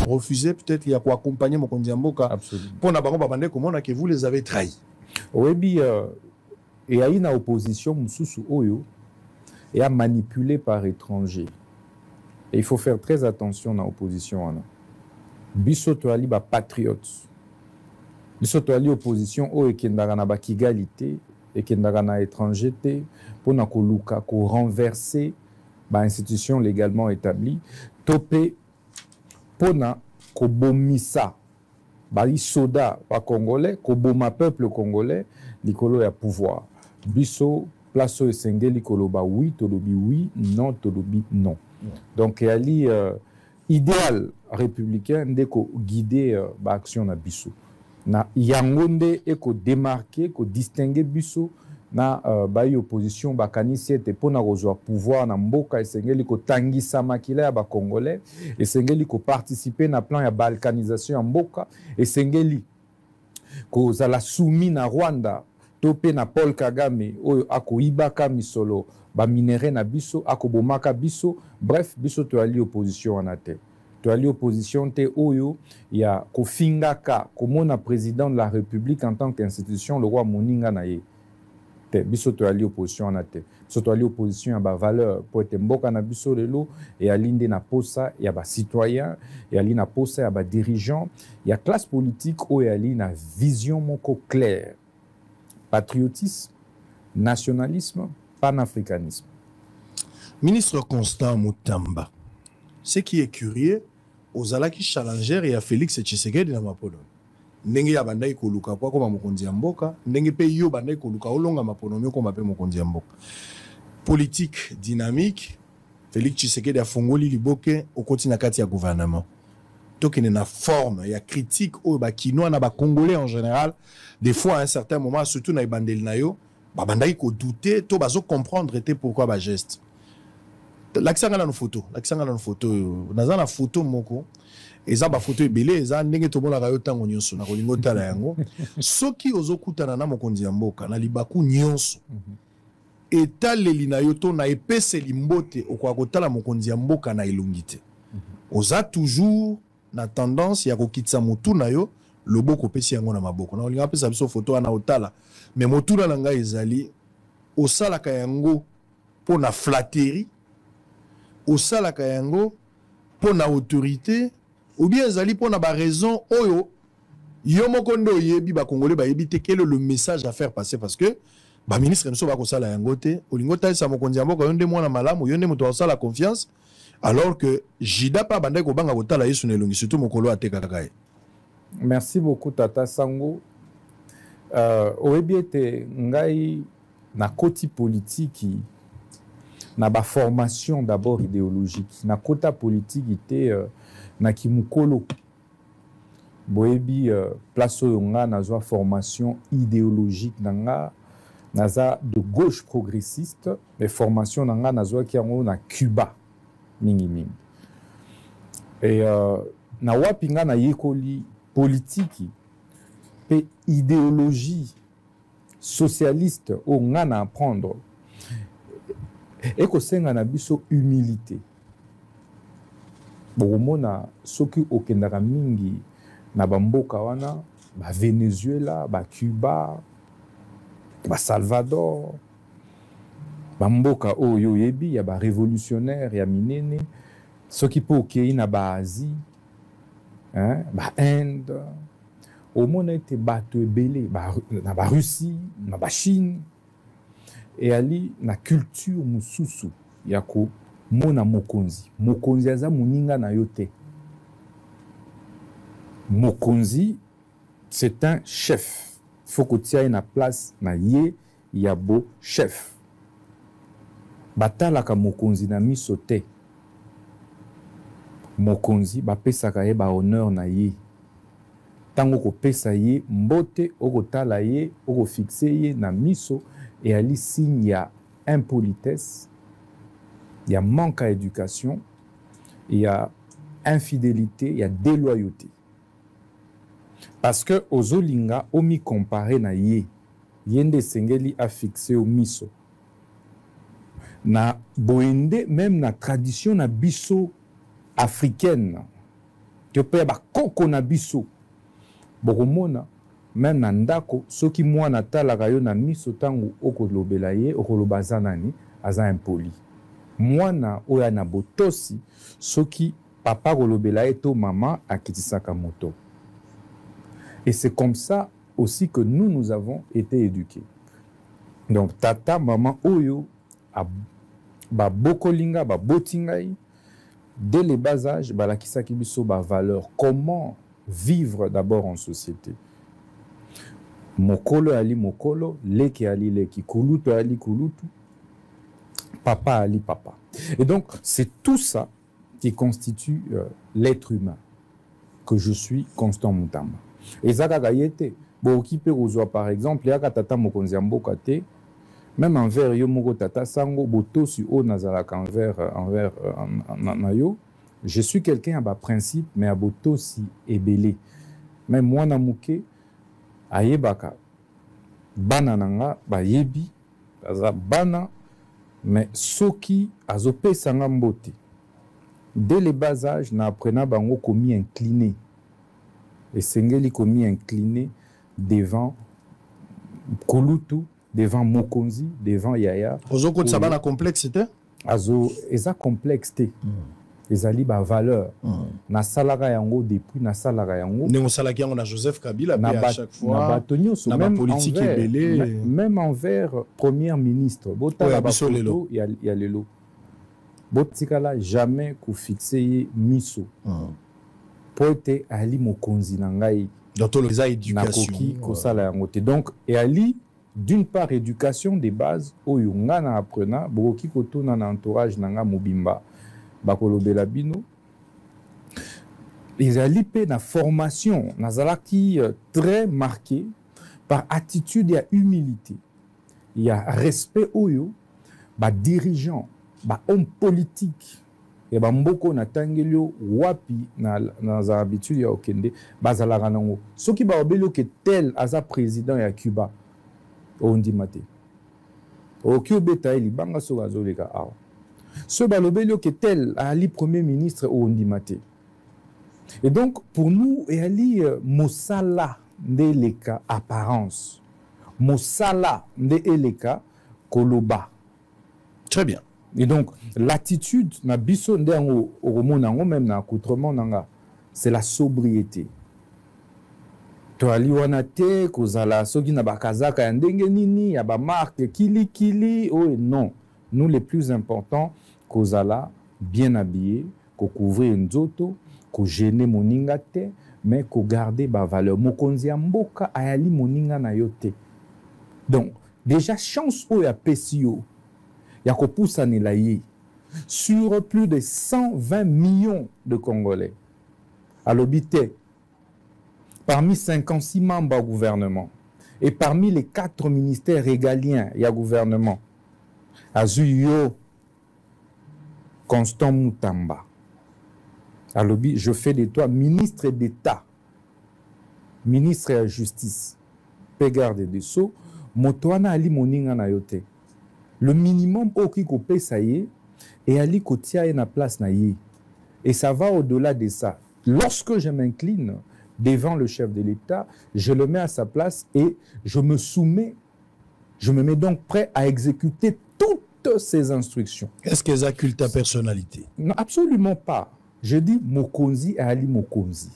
Refuser peut-être il y a quoi accompagner mon Kondiamboka. Absolument. Pour n'avoir pas comment que vous les avez trahis. Oui, et il y a une opposition Moussoussou Oyo et à manipuler par étranger. Et il faut faire très attention à l'opposition. Bisoto Ali ba patriote. Bisoto Ali opposition o et kendara na ba kigalité et kendara na étrangeté pour na koluka ko renverser ba institution légalement établie. Topé pona ko bomisa ba soda ba congolais ko boma peuple congolais likolo ya pouvoir. Biso place o esengeli koloba oui tolobi oui non tolobi non. Donc ali idéal républicain ndeko guider l'action na biso na yangonde et ko démarquer ko distinguer biso na bayi opposition bakanisi ete pona kozwa pouvoir na mboka esengeli ko tangisa makila ya ba congolais esengeli ko participer na plan ya balkanisation ya mboka esengeli ko zala soumis na Rwanda topé na Paul Kagame oyo akoibaka misolo ba minéré na biso akobomaka biso. Bref biso to ali opposition en te to ali opposition te oyo ya kofingaka komona président de la République en tant qu'institution le roi moninga na ye te biso to ali opposition en te biso to ali opposition ya ba valeur po ete mboka na biso lelo et alinde na posa ya ba citoyen et ali na posa ya ba dirigeant ya classe politique oyo ali na vision moko claire: patriotisme, nationalisme, panafricanisme. Ministre Constant Mutamba, ce qui est curieux, aux alaki challenger et à Félix Tshisekedi dans ma Pologne. Ndenge ya bandai koluka kwa koma mokonzi ya mboka, ndenge pe yo bandai koluka olonga maponomio koma pe mokonzi ya mboka. Politique dynamique, Félix Tshisekedi a fongoli liboke au continent kati ya gouvernement. Tokene na forme, ya critique au ba kinois na ba congolais en général, des fois à un certain moment surtout na bandel na yo, ba bandai ko douter, to bazo comprendre était pourquoi ba geste. L'accent à la photo, dans la photo moko, et ça ba photo belé, et ça ndenge to bona rayo tango nyonso na kolingo tala yango. Soki ozokutana na mokonzi ya mboka na libaku nyonso. Etaleli na yo to na epese limbote okwa kotala mokonzi ya mboka na elungite. Oza toujours na tendance ya kokitsa mutu na yo loboko pesi yango na maboko. Na olinga pesa biso photo ana otala, mais motuna na ngai ezali osalaka yango po na flatterie, osalaka yango po na autorité, ou bien ezali po na ba raison oyo yo moko ndo yebi ba congolais ba yebi te quel est le message à faire passer, parce que ba ministre nso ba kosala yango te olingo ta sa mokonzi ya mboka yonde mwana malamu yonde moto osala confiance, alors que jida pa bandai ko banga kotala yesu na elongi surtout mokolo ateka kaye. Merci beaucoup Tata Sango. Oyebi ete ngai na koti politique na ba formation d'abord idéologique na kota politique ite na kimukolo boyebi place oyo nga nazwa formation idéologique nanga naza de gauche progressiste, mais formation nanga nazwa ki yango na Cuba mingi mingi et na wapi nga na yekoli politique pe idéologie socialiste o nga na apprendre et que senga na biso humilité. Bomona soki okendaka mingi na bamboka wana ba Venezuela, ba Cuba, ba Salvador, bamboka oyo yebi ya ba révolutionnaire ya minene, soki po okei na ba Asie, hein, ba Inde, omona ete bato ebele na ba Russie, na ba Chine. Et ali na culture mususu yako mona mokonzi mokonzi aza muninga na yote. Mokonzi c'est un chef, faut que tu aies na place na ye yabo chef batalaka mokonzi na miso te. Mokonzi bapesaka ye ba honneur na ye tango ko pesa ye mbote okotala ye oko fixe ye na miso. Et ali signe ya impolitesse, il y a manque à éducation, il y a infidélité, il y a déloyauté. Parce que ozolinga omi comparé na ye yende sengeli a fixé au miso na boende même na tradition na biso africaine que pe ba koko na biso bokomona même na ndako soki mwana talaka yo na miso tango okolobela ye okoloba aza nani aza impoli mwana oya na botosi soki papa kolobela ye to mama akitisaka moto. Et c'est comme ça aussi que nous avons été éduqués. Donc tata maman oyo ba bokolinga ba botingai dès le bas âge balakisaki biso ba valeur, comment vivre d'abord en société. Mokolo ali mokolo, leki ali leki, kulutu ali kulutu, papa ali papa. Et donc c'est tout ça qui constitue l'être humain que je suis, Constant Moutamba. Et ça kagayete bo okipe ozwa par exemple ya tata mokonzi mboka te, même envers yo moko tata sango botosi o nazalaka envers na yo, je suis quelqu'un à bas principe mais à botosi ebele. Même moi na muke ayebaka bana nanga ba yebi aza bana mais soki azopesa nga mbote dès le bas âge na apprenant bango komi incliné et sengeli komi incliné devant kulutu, devant mokonzi, devant yaya. Ozo ko tsaba na complexité azo eza complexité ezali ba valeur na salaka yango depuis na salaka yango ne salaki yango na Joseph Kabila à chaque fois na batonyo so même politique ebele même envers premier ministre botala ba photo ya lelo botikala jamais ko fixer miso pote ali mokonzi na ngai dans tous les éducation nakoki kosala yango te. Donc et ali d'une part éducation de base oyo nga na apprenant bokoki kotuna na entourage nanga mobimba bakolobela bino ezali pe na formation nazalaki très marqué par attitude et humilité. Il y a respect oyo ba dirigeant ba homme politique et ba mboko na tangelio wapi na za habitude ya okende bazalaka nango soki ba obelo ke tel aza président ya Cuba ondi mate oki obeta eli banga so gazoleka awa ce balobelio que tel ali premier ministre au Ndimate. Et donc pour nous et ali mosala de leka apparence mosala de eleka koloba. Très bien. Et donc l'attitude na biso ndengo okomonango même na accoutrement nanga c'est la sobriété. To ali wana te kozala soki na bakazaka ya ndenge nini ya ba marque kili oh non. Nous les plus importants kozala bien habillé, ko couvrir nzoto, ko gêner moninga te, mais ko garder ba valeur. Mokonzi ya mboka ayali moninga na yo te. Donc déjà chance o ya pesio ya ko poussane la ye sur plus de 120 millions de Congolais. À l'obité parmi 56 membres au gouvernement et parmi les 4 ministères régaliens il y a gouvernement Azuyo Constant Moutamba. Alors, je fais de toi ministre d'État, ministre de la Justice, pégarde de Sceaux, Motoana Ali Moninga na yote. Le minimum oki ko pesaye et Ali kotia na place na ye. Et ça va au-delà de ça. Lorsque je m'incline devant le chef de l'État, je le mets à sa place et je me soumets. Je me mets donc prêt à exécuter toutes ces instructions. Est-ce qu'ils occultent ta personnalité? Non, absolument pas. Je dis Mokonzi Ali Mokonzi.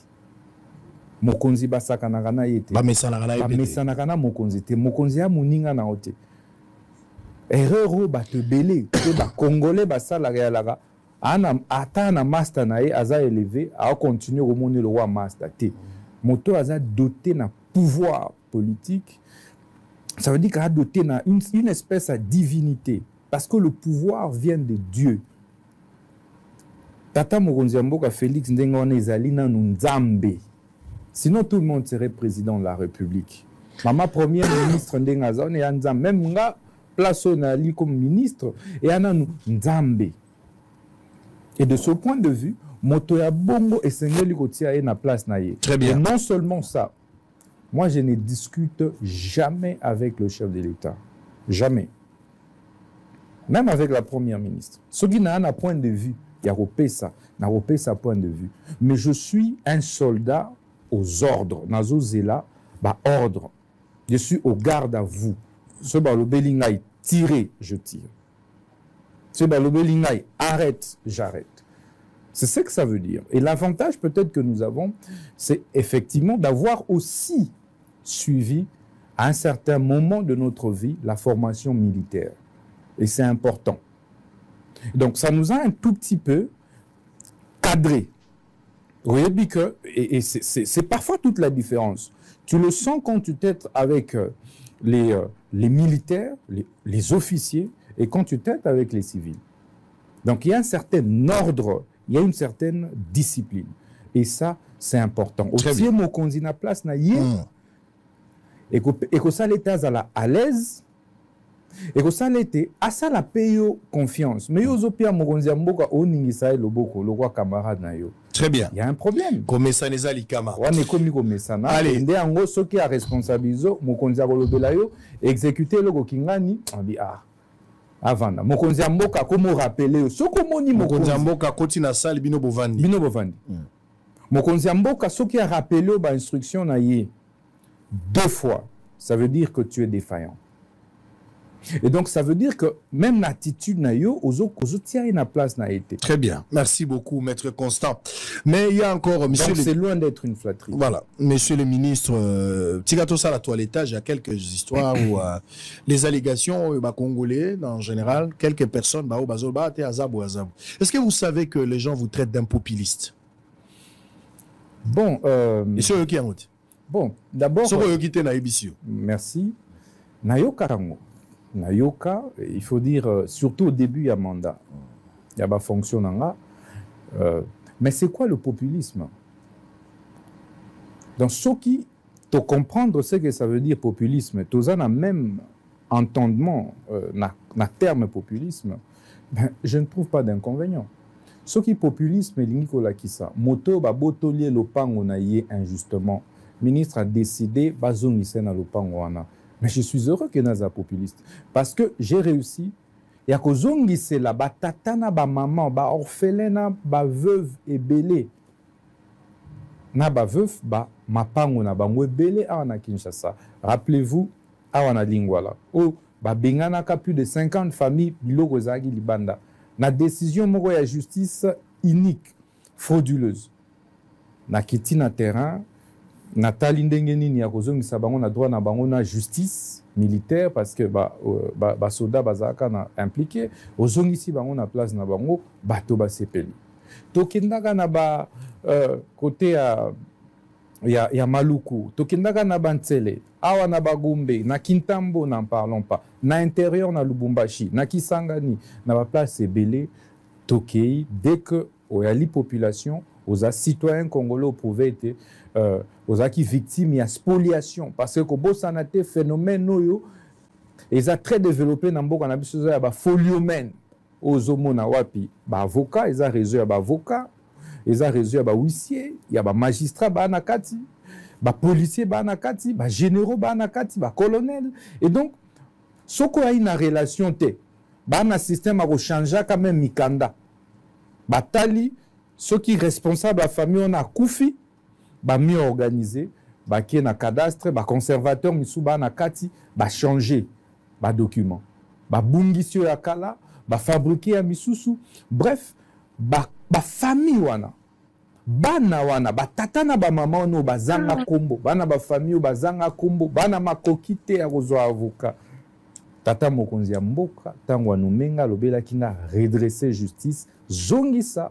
Mokonzi basakanagana yete. Ba mesanagana Mokonzi te. Mokonzi ya muninga na ote. Erreur ba te belé te ba congolais ba sala réalaga. Ana ata na master na ye aza élevé a continuer au monde le roi master te. Moto aza doté na pouvoir politique. Ça veut dire qu'il a doté une espèce de divinité. Parce que le pouvoir vient de Dieu. Tata Mokonzi Mboka Félix Ndengone ezali na nzambe. Sinon tout le monde serait président de la République. Maman premier ministre Ndengazone ya nzambe. Même nga place on ali comme ministre et ana nzambe. Et de ce point de vue, moto ya bongo esengeli kotia na place na ye. Très bien. Et non seulement ça. Moi, je ne discute jamais avec le chef de l'État. Jamais. Même avec la première ministre. Ce qui n'a un point de vue, il y a ça point de vue. Mais je suis un soldat aux ordres. Nazo Zela, ordre. Je suis au garde à vous. Ce balobelingay, tirez, je tire. Ce balobelingay, arrête, j'arrête. C'est ce que ça veut dire. Et l'avantage peut-être que nous avons, c'est effectivement d'avoir aussi suivi à un certain moment de notre vie la formation militaire. Et c'est important. Donc ça nous a un tout petit peu cadré. Vous voyez que, et c'est parfois toute la différence. Tu le sens quand tu t'aides avec les militaires, les officiers, et quand tu t'aides avec les civils. Donc il y a un certain ordre, il y a une certaine discipline. Et ça, c'est important. Aussi, mon condina place na yé, et que ça l'était à l'aise, et que ça l'était à ça la paye confiance. Mais yo zopia mon condina mboka o ningisa le boko, le roi camarade na yo. Très bien. Il y a un problème. Comme ça les alikama. On est comme ça. Allez. Ndé ango ce qui a responsabilisé mon condina kolobela yo, exécuter le kingani, on dit Avanda. Mokonzi mboka komo rappeler soko moni mokonzi mboka koti na salle bino bovandi. Bino bovandi. Mokonzi mboka soki a rappelé ba instruction na ye 2 fois, ça veut dire que tu es défaillant. Et donc ça veut dire que même l'attitude na yo ozo tient na place na été. Très bien. Merci beaucoup maître Constant. Mais il y a encore monsieur c'est loin d'être une flatterie. Voilà, monsieur le ministre Tigato ça la toilettage, il y a quelques histoires où les allégations congolais en général, quelques personnes Est-ce que vous savez que les gens vous traitent d'un populiste? Bon, monsieur qui bon, d'abord merci. Nayoka, il faut dire, surtout au début, il y a mandat. Il y a fonction. Mais c'est quoi le populisme? Donc, ceux qui te comprendre ce que ça veut dire populisme, tous en a même entendement, na terme populisme, ben, je ne trouve pas d'inconvénient. Ceux qui populisme, moto baboto lié le pango na yé injustement. Ministre a décidé, bazongise na le pango wana. Mais je suis heureux que naza populiste. Parce que j'ai réussi. Il y a que c'est la batatana, ba maman, ba orphelin, ba veuve et belé. Na ba veuve, ba mapango na ba belé a na Kinshasa. Rappelez-vous, a na lingwala. Oh, ba bengana ka plus de 50 familles biloko zagi libanda. Na décision moko ya justice unique, frauduleuse. Na kiti na terrain, Nathalie Ndengeni ya kozongisa bango na droit na bango na justice militaire parce que ba soda bazaka na impliqué ozongisi bango na place na bango bato ba sepeli tokendaka na ba côté ya Maluku tokendaka na Bantsele awa na Bagombe na Kintambo n'en parlons pas na intérieur na Lubumbashi na Kisangani na ba place ebele tokei dès que oyali population aux citoyens congolais pouvaient être aux acquis victimes, il y a spoliation. Parce que le phénomène, ils ont très développé dans le foliomène. Aux homona wapi, avocat, ils ont réseau avocat, ils ont réseau huissier, il y a magistrat, banakati, policier, banakati, généraux, banakati, colonel. Et donc, ce qu'on a une relation, un système a changé quand même mikanda. Batali, ceux qui sont responsables de la famille, on a koufi. Mieux organisé, qui est na cadastre, conservateur, misuba na kati, changer, document, bungisio ya kala, fabriquer ya misusu, bref, famille wana, bana wana, tata na mama no bazanga kombo, bana famille bazanga kombo, bana makokite ya kozwa avocat. Tata mokonzi ya mboka, tango anumenga lobela kinga redresser justice, zongisa.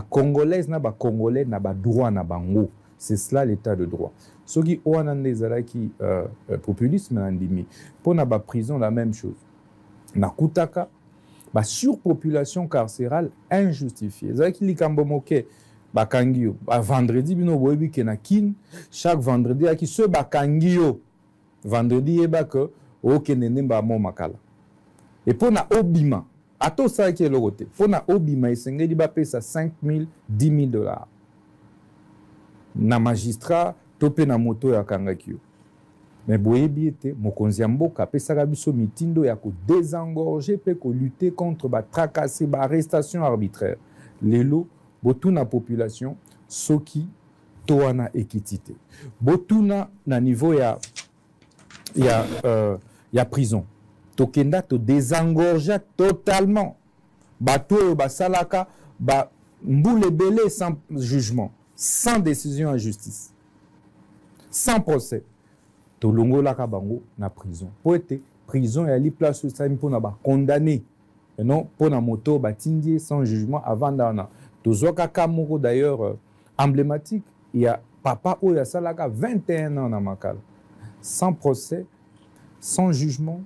Congolais na Congolais na droit na bango. C'est cela l'état de droit. Ce qui ont qui populisme andimi pour na prison la même chose. Na kutaka surpopulation carcérale injustifiée. Zaki likambo moke bakangio vendredi bino boyebi ke na kin chaque vendredi aki se bakangio vendredi eba que okende mba mo makala. Et pour na obima Ato ça qui est le côté. Pour na obima isengeli ba pesa 5 000, 10 000 $. Na magistrat tope na moto ya kangaki yo. Mais boyebi ete mokonzi ya mboka apesaka biso mitindo ya ko désengorger pe ko lutter contre ba tracasser ba arrestation arbitraire. Lelo botuna population soki toana ekitite. Botuna na niveau ya prison. Tokenda to désengorger totalement. Bato basalaka ba mboule belé sans jugement, sans décision en justice, sans procès. Tolongolaka bango na prison. Po ete prison ya li place sami pona ba condamné. Et non pona moto batindie sans jugement avant d'ana. Tozoka kamoko d'ailleurs emblématique, il y a papa oya salaka 21 ans na makala. Sans procès, sans jugement,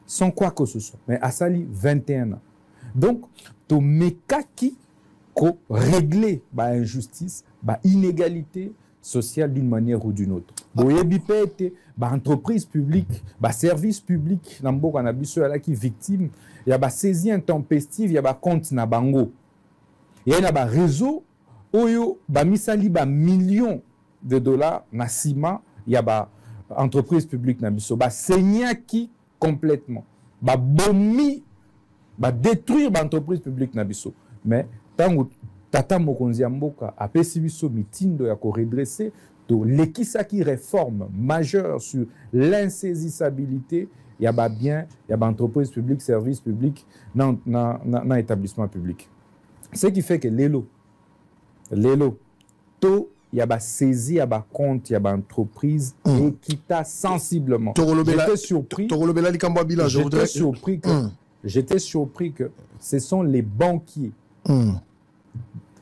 sans quoi que ce soit. Mais asali 21 ans. Donc, to mekaki ko régler ba injustice, ba inégalité sociale d'une manière ou d'une autre. Boyebi pete ba entreprise publique, ba service public na mboka na biso ala ki victime, ya ba saisie intempestive, ya ba compte na bango. Ya na ba réseau oyo ba misali ba millions de dollars na ciment, ya ba entreprise publique na biso, ba senyaki complètement, ba bomi, ba détruire ba entreprise publique na biso. Mais tango tata mokonzi ya mboka apesi biso mitindo ya ko redresser to lekisaki réforme majeure sur l'insaisissabilité ya ba bien ya ba entreprise publique service public na établissement public. Ce qui fait que lelo to ya ba saisi ya ba compte ya ba entreprise et quitta sensiblement. J'étais surpris que ce sont les banquiers.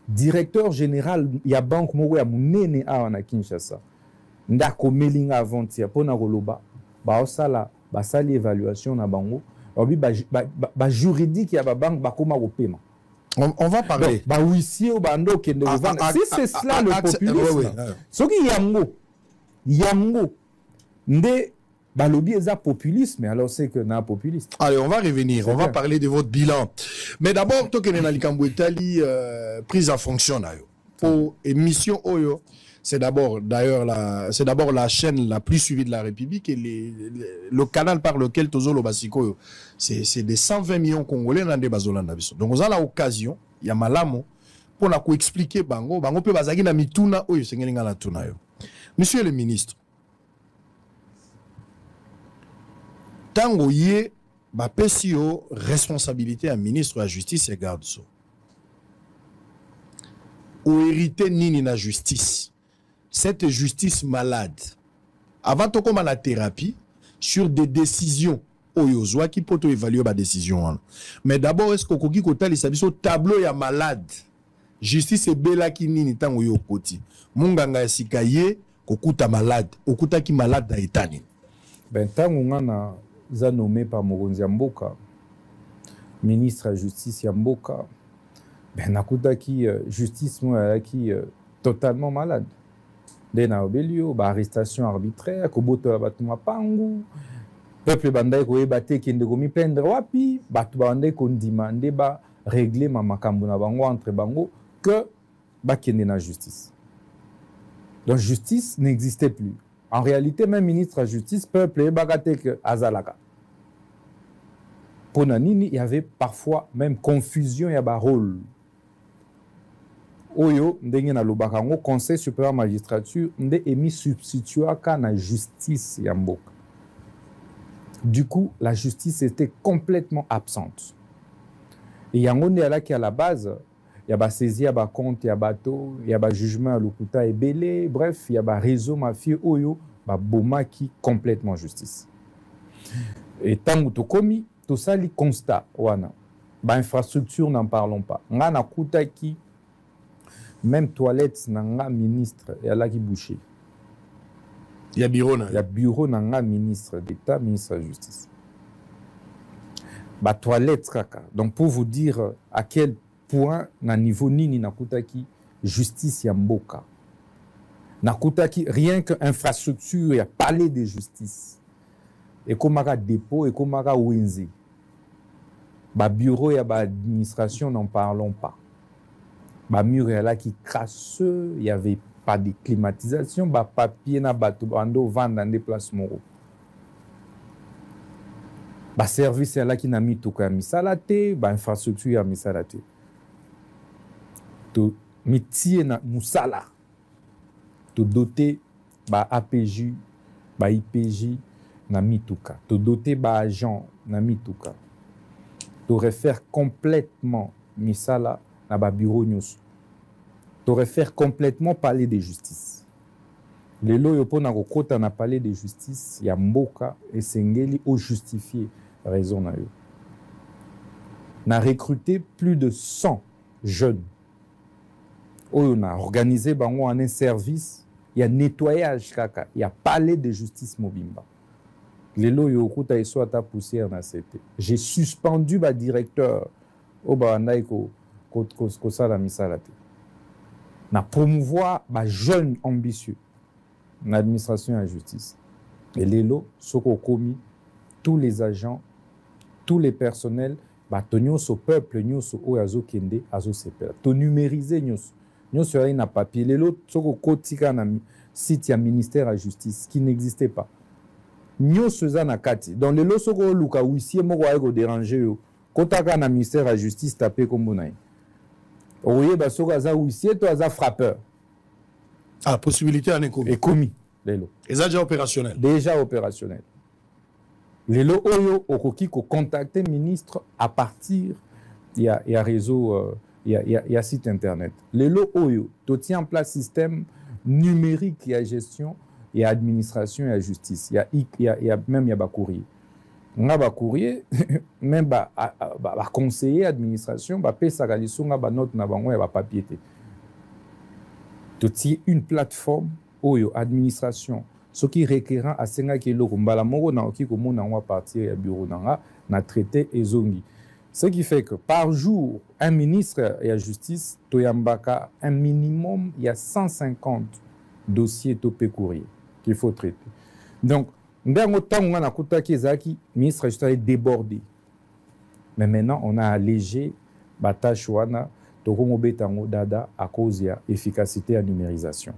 Directeur général ya banque moko ya munene awa na Kinshasa ndako melinga avant-hier pona koloba ba osala basali évaluation na bango obi ba juridique ya ba banque bakoma kopema. On va parler. Ba huissier ou bando kende vendre. Si c'est cela le populisme. Soki yango nde balobi eza populisme, alors c'est que na populiste. Allez, on va revenir, on va parler de votre bilan. Mais d'abord, tokene na likambo etali prise en fonction na yo. Pour émission Oyo, c'est d'abord la chaîne la plus suivie de la République et le canal par lequel Tozolo Basiko, c'est des 120 millions Congolais dans des bazolanda biso. Donc on a l'occasion, il y a malamo pour na ko expliquer bango pe bazaki na mituna oyo sengelinga na tuna yo. Monsieur le ministre, tango ye ba pesi yo responsabilité à ministre de la justice et garde so. Ou hérité nini na justice. Cette justice malade. Avant to comme la thérapie sur des décisions oyozwa qui peut évaluer ba décision. Mais d'abord est-ce que koki kotali sabiso tableau ya malade. Justice e bela ki nini tango yo koti. Munganga esikaye kokuta malade, okuta ki malade da etani. Ben tango ngana za nommé par mokonzi ya mboka ministre ya justice ya mboka ben nakutaki justice mo qui totalement malade de na obelio ba arrestation arbitraire ko botola batu mapangu peuple bandai ko ebate kende ko mi prendre wapi batu bandai ko ndimande ba régler ma makambo na bango entre bango que ba kende na justice. Donc justice n'existait plus. En réalité, même ministre de la Justice, peuple et bagateke azalaka. Pour Nanini, il y avait parfois même confusion, il y a un rôle. Oyo, ndenge na lobakango, Conseil supérieur magistrature, nde émis substituaka na justice yamboka. Du coup, la justice était complètement absente. Et yango ne ala qui à la base, il y a ba saisi, il y a ba compte, il y a bateau, il y a ba jugement à lokuta et belé, bref, il y a ba réseau mafieux oyo, ba bomaki complètement justice. Et tangu to komi, to sali constat wana. Ba infrastructure n'en parlons pas. Nga na kutaki même toilette na nga ministre et ala ki boucher. Il y a bureau na. Il y a bureau na nga ministre d'État, ministre de la Justice. Ba toilette kaka. Donc pour vous dire à quel point na niveau nini nakutaki justice ya mboka nakutaki rien que infrastructure ya palais de justice et komaka dépôt et komaka wenze ba bureau ya ba administration n'en parlons pas ba mur ya la qui crasseux il y avait pas de climatisation, ba papier na bato bando vendre dans des places moro. Ba service là qui na mituka misalate, ba infrastructure ya misalate. To mitie na musala. To doter ba APJ, ba IPJ na mituka. To doter ba agent na mituka. To refaire complètement misala na ba bureau nyos. To refaire complètement palais de justice. Lelo yopo na kokota na palais de justice ya mboka esengeli o justifier raison na yo. Na recruté plus de 100 jeunes. On a organisé bango en un service, il y a nettoyage kaka, il y a palais de justice mobimba. Lelo yokuta eso ata poussière na c'était. J'ai suspendu ba directeur au bandai ko sala misalate. Na promouvoir ba jeunes ambitieux dans l'administration et la justice. Et lelo soko komi tous les agents, tous les personnels, ba tonyo so peuple nyoso o azo kende azo sepela. To numériser nyoso. Nyoso ya na papier lelo soko kotika na site ya ministère à justice qui n'existait pas. Nyoso za na kati. Dans lelo soko luka huissier moko aiko déranger yo. Kotaka na ministère à justice tapé kombo na. Oye ba soko aza huissier to aza frappeur. Ah, possibilité en est commis. Lelo. Et ça déjà opérationnel. Déjà opérationnel. Lelo oyo okoki ko contacter ministre à partir il y a réseau il y a site internet. Lelo oyo to tient en place système numérique et à gestion et à administration et à justice. Il y a même il y a ba courrier. On a ba courrier même ba conseiller administration ba pesa kaliso nga ba note na bango ya ba papier te. To tient une plateforme oyo administration ce qui requérant à senga ki loko mbala moko na oki komona on va partir ya bureau nanga na traité ezongi. Ce qui fait que par jour un ministre et la justice toyambaka un minimum il y a 150 dossiers topé courrier qu'il faut traiter. Donc ndango tango na kutaki ezaki ministre de justice est débordé. Mais maintenant on a allégé batache wana tokongo betango dada à cause ya efficacité à numérisation.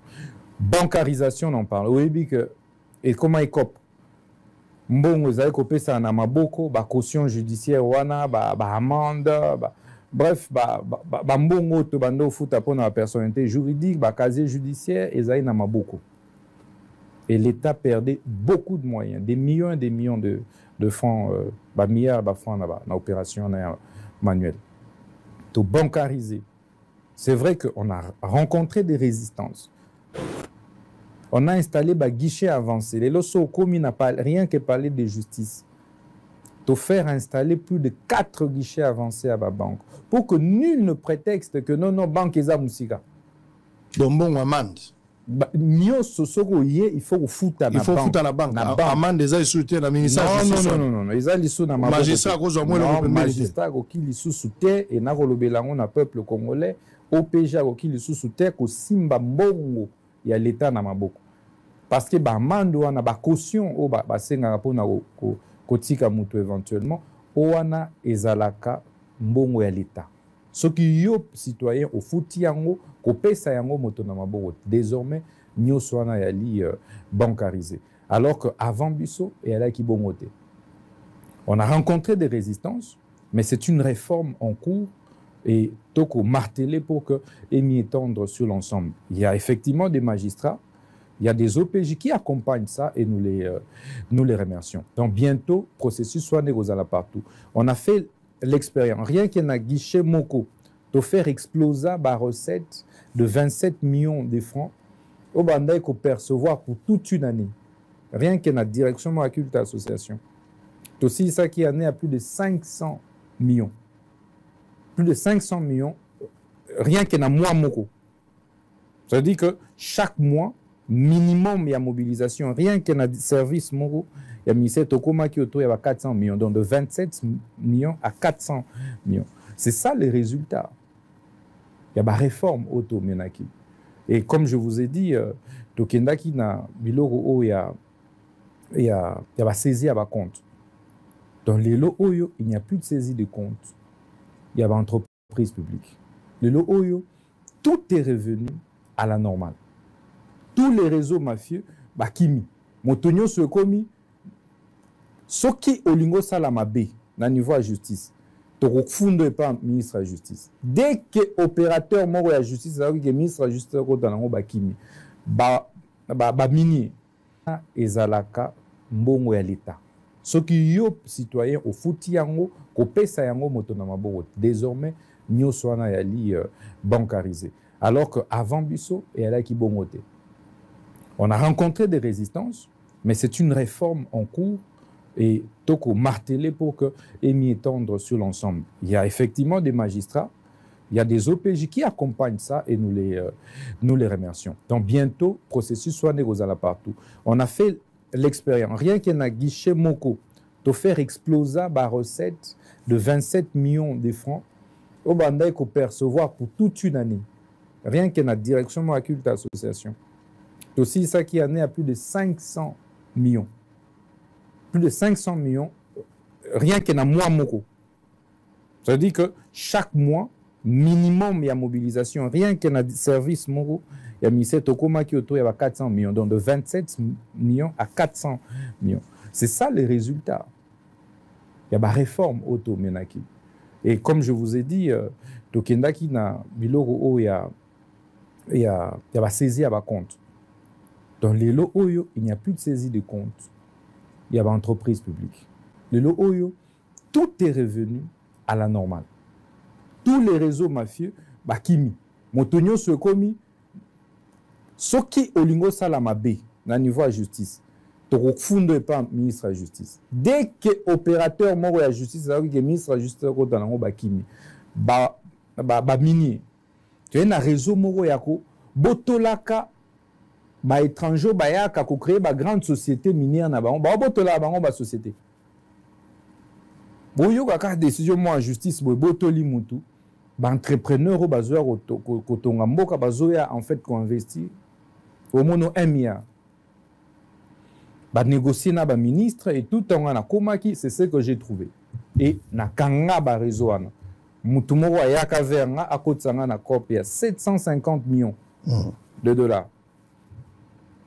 Bancarisation, on en parle. Oui, que et comment il cop? Bon, vous avez copé ça na maboko, ba caution judiciaire wana, ba amende, bref, ba mbongo to bando futa pour la personnalité juridique, ba casier judiciaire, et ça na maboko. Et l'État perdait beaucoup de moyens, des millions et des millions de francs, ba milliards de francs na opération manuelle. To bancariser. C'est vrai qu'on a rencontré des résistances. On a installé des guichets avancés. Les losos commis n'a pas rien que parler de justice. De faire installer plus de 4 guichets avancés à la banque pour que nul ne prétexte que non, banque est à Moussika. Donc bon, amende. Il faut foutre à la banque. Il faut foutre à la banque. Amende des ailes soutien la ministère. Non. Ils ont les na magistrat cause au moins le magistrat qui les soutient et na rolobelango na peuple congolais. OPJ qui les soutient ko simba mbongo. Il y a l'État na maboko. Parce que ba mando wana ba caution o ba senga pona ko tika mutu éventuellement o wana ezalaka mbongo ya l'État. Ce qui yo citoyen au fouti yango ko pesa yango moto na maboko. Désormais nyoso wana ya li bancarisé. Alors que avant biso et ala ki bongote. On a rencontré des résistances, mais c'est une réforme en cours. Et toko martelé pour que émis étendre sur l'ensemble. Il y a effectivement des magistrats, il y a des OPJ qui accompagnent ça et nous les remercions. Donc bientôt, processus soit négocié partout. On a fait l'expérience, rien qu'un a guichet moko, de faire exploser la recette de 27 millions de francs au bandai qu'on percevoir pour toute une année. Rien qu'un a direction de la culte association. C'est aussi ça qui en est à plus de 500 millions. Plus de 500 millions, rien qu'un mois moko. Ça veut dire que chaque mois, minimum, il y a mobilisation. Rien qu'un service moko, il y a ministère Tokoma qui autour, il y a 400 millions. Donc de 27 millions à 400 millions. C'est ça les résultats. Il y a une réforme auto-menaki. Et comme je vous ai dit, Tokendaki na biloro il y a saisie à compte. Dans les lots oyo, il n'y a plus de saisie de compte. Il y avait entreprise publique. Le lot Oyo, tout est revenu à la normale. tous les réseaux mafieux bakimi motonyo se komi soki olingo sala mabe na niveau ya justice tokofundo epa ministre ya justice dès que opérateur moko ya justice azaki ke ministre ya justice akota nango bakimi baminier ezalaka mbongo ya l'État soki yo citoyen ofuti yango kopesa yango moto na maboko désormais nyonso wana yali bancarisé alors que avant biso eyalaki bongo te. On a rencontré des résistances mais c'est une réforme en cours et toko martelé pour que émis étendre sur l'ensemble. Il y a effectivement des magistrats, il y a des OPJ qui accompagnent ça et nous les remercions. Donc bientôt, processus soit négocié partout. On a fait l'expérience, rien qu'un guichet moko, de faire exploser la recette de 27 millions de francs au bandai qu'on percevoir pour toute une année. Rien qu'à la direction de la culte association. C'est aussi ça qui en est à plus de 500 millions. Plus de 500 millions, rien qu'un mois moko. Ça veut dire que chaque mois, minimum, il y a mobilisation. Rien qu'un service moko, il y a mis cette okoma qui autour, il y a 400 millions. Donc de 27 millions à 400 millions. C'est ça les résultats. Il y a une réforme auto-menaki. Et comme je vous ai dit, Tokendaki na biloro il y a saisie à compte. Dans les lots Oyo, il n'y a plus de saisie de compte. Il y a une entreprise publique. Le lot Oyo, tout est revenu à la normale. Tous les réseaux mafieux, bakimi, motonyo se komi, soki olingo salama B, na niveau de justice, tokofundo epa ministre de la justice. Dès que opérateur moko ya justice, ça veut dire que ministre de la justice ko tanango bakimi, minier. Tu es na réseau moko yako, botolaka ba étranger ba yaka ko créer ba grande société minière na bango ba botola bango ba société boyo ka décision moi en justice bo botoli mutu ba entrepreneur ba zoya ko tonga mboka ba zoya en fait ko investir au mono 1 milliard ba négocier na ba ministre et tout en na komaki c'est ce que j'ai trouvé et na kanga ba réseau ana mutu moko yaka vernga akotsanga na copie ya 750 millions de dollars.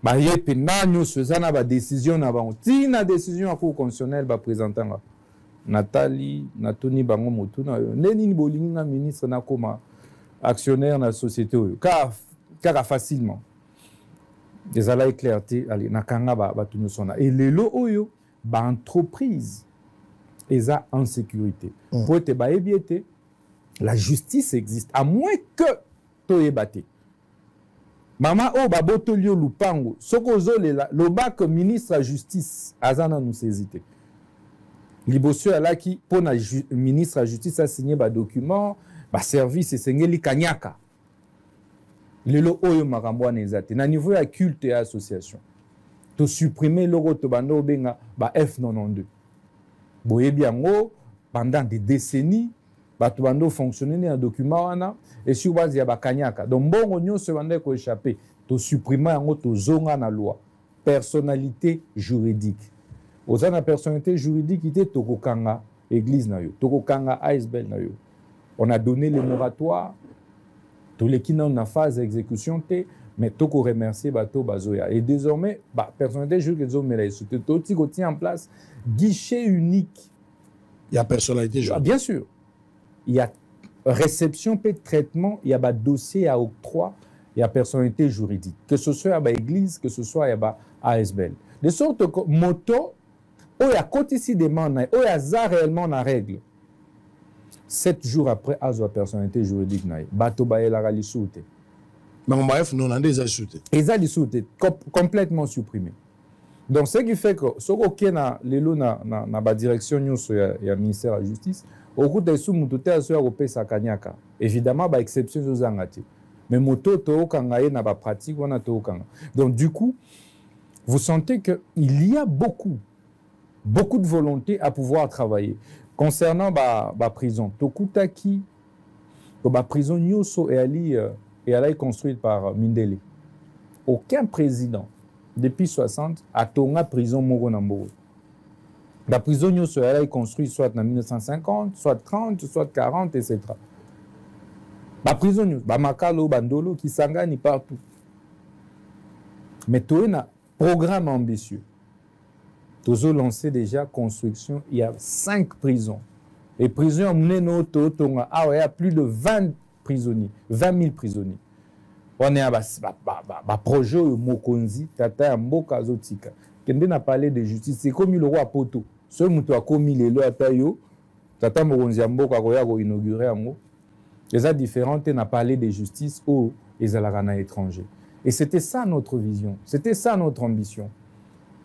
Bah, il y a une décision si la décision à cour constitutionnelle va présenter Nathalie, Natoni Bango Motuna, Nénine Bolinga, ministre Nakoma, actionnaire de la société, car facilement. Des ala éclairté, allez, Nakanga va tout nous sonner. Et les lots Oyo, entreprise, ils ont en sécurité. Pour être baébiété, la justice existe, à moins que tu aies battu. Mama o babotolio lupango sokozo lela lobak ministre de la justice azana nous saisité liboso ala ki pona ministre de la justice a signé ba document ba service esengeli kanyaka lelo oyo makambo na ezate na niveau ya culte et association to supprimer logo to bando benga ba F92 boyebi yango pendant des décennies bato bando fonctionner un document wana et sur base ya bakanyaka donc bongo nyonso bande ko échapper to supprimer yango to zonga na loi personnalité juridique ozana personnalité juridique ité tokokanga église na yo tokokanga ASBL na yo on a donné les moratoires tous les qui n'ont en phase d'exécution té mais toko remercier bato bazoya et désormais personnalité juridique zo mela so to tiko tient en place guichet unique il y a personnalité juridique bien sûr il y a réception et traitement, il y a dossier à octroi, il y a personnalité juridique. Que ce soit à l'église, que ce soit à ASBL. De sorte que moto, il y a côté ici des mains, il y a ça réellement la règle. 7 jours après, il y a personnalité juridique. Bato ba la ralissoute. Mais bref, nous avons déjà sauté. Ils ont sauté, complètement supprimé. Donc, ce qui fait que, ce qui est dans la direction du ministère de la Justice, au cours des sous-moutoutés à ceux qui ont kanyaka. Évidemment, il y a exception aux angati. Mais moto to kangaye na ba pratique on a to kanga. Donc du coup, vous sentez que il y a beaucoup de volonté à pouvoir travailler. Concernant ba prison, Tokutaki, ba prison Nyoso et Ali construite par Mindele. Aucun président depuis 60 a tonga prison moko na mboka. La prison est construite soit en 1950, soit 30, soit 40, etc. La prison, Makalo, Bandolo, qui s'engage partout. Mais tu as un programme ambitieux. Tu as lancé déjà construction, il y a 5 prisons. Et prisons, il y a plus de 20 prisonniers, 20 000 prisonniers. On est à un projet au Mokonzi, Tata Mboka Zotika. Quand on a parlé de justice, c'est comme le roi Poto. Ce qui a commis les lois à Tayo, Tata Mokonzi Mboka a inauguré un mot. Les a différentes, on a parlé de justice aux Alarana étrangers. Et c'était ça notre vision, c'était ça notre ambition.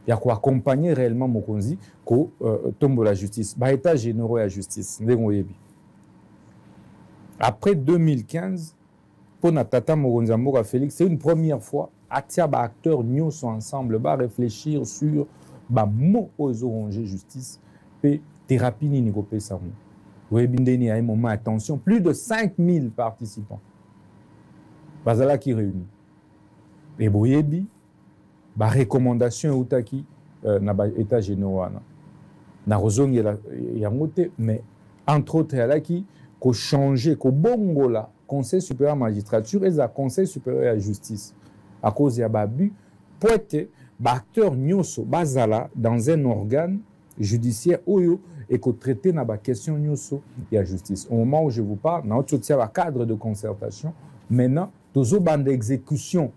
Il y a quoi accompagner réellement Mokonzi qu'au tombe la justice. Bah, état généraux à la justice. Après 2015, pour Natata Mokonzi Mboka Félix, c'est une première fois que les acteurs nous sont ensemble, bah réfléchir sur bah mots aux orangers justice et thérapie ni négocier ça. Vous avez un moment attention, plus de 5000 participants. Bazala qui réunit. Et boyebi ba recommandation outaki na ba état général na rozongi ya ngote mais entre autres là qui ko changer ko bongola conseil supérieur à magistrature et la conseil supérieur à justice à cause ya babu pour que ba acteur nyoso bazala dans un organe judiciaire oyo et ko traiter na ba question nyoso ya justice. Au moment où je vous parle na autre tia ba cadre de concertation maintenant tozo bande d'exécution.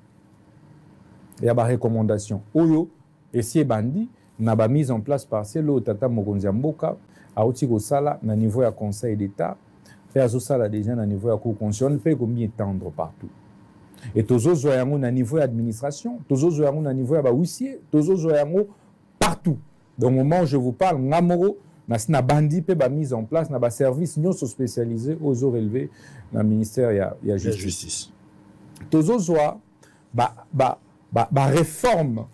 Il y a des recommandations. Oyo, et si bandi, n'a pas mise en place partielle au Tata Mokonzi Mboka, à Otiko Sala, na niveau du Conseil d'État, et à Sala déjà na niveau de la Cour constitutionnelle, fait combien tendre partout. Et tozo zoyango na niveau de l'administration, tozo zoyango na niveau de huissier, tozo zoyango partout. Donc au moment où je vous parle, Namoro, na bandi pe ba mise en place, na ba service non spécialisé aux eaux relevés dans le ministère il y a justice. Tozo zoa ba réforme,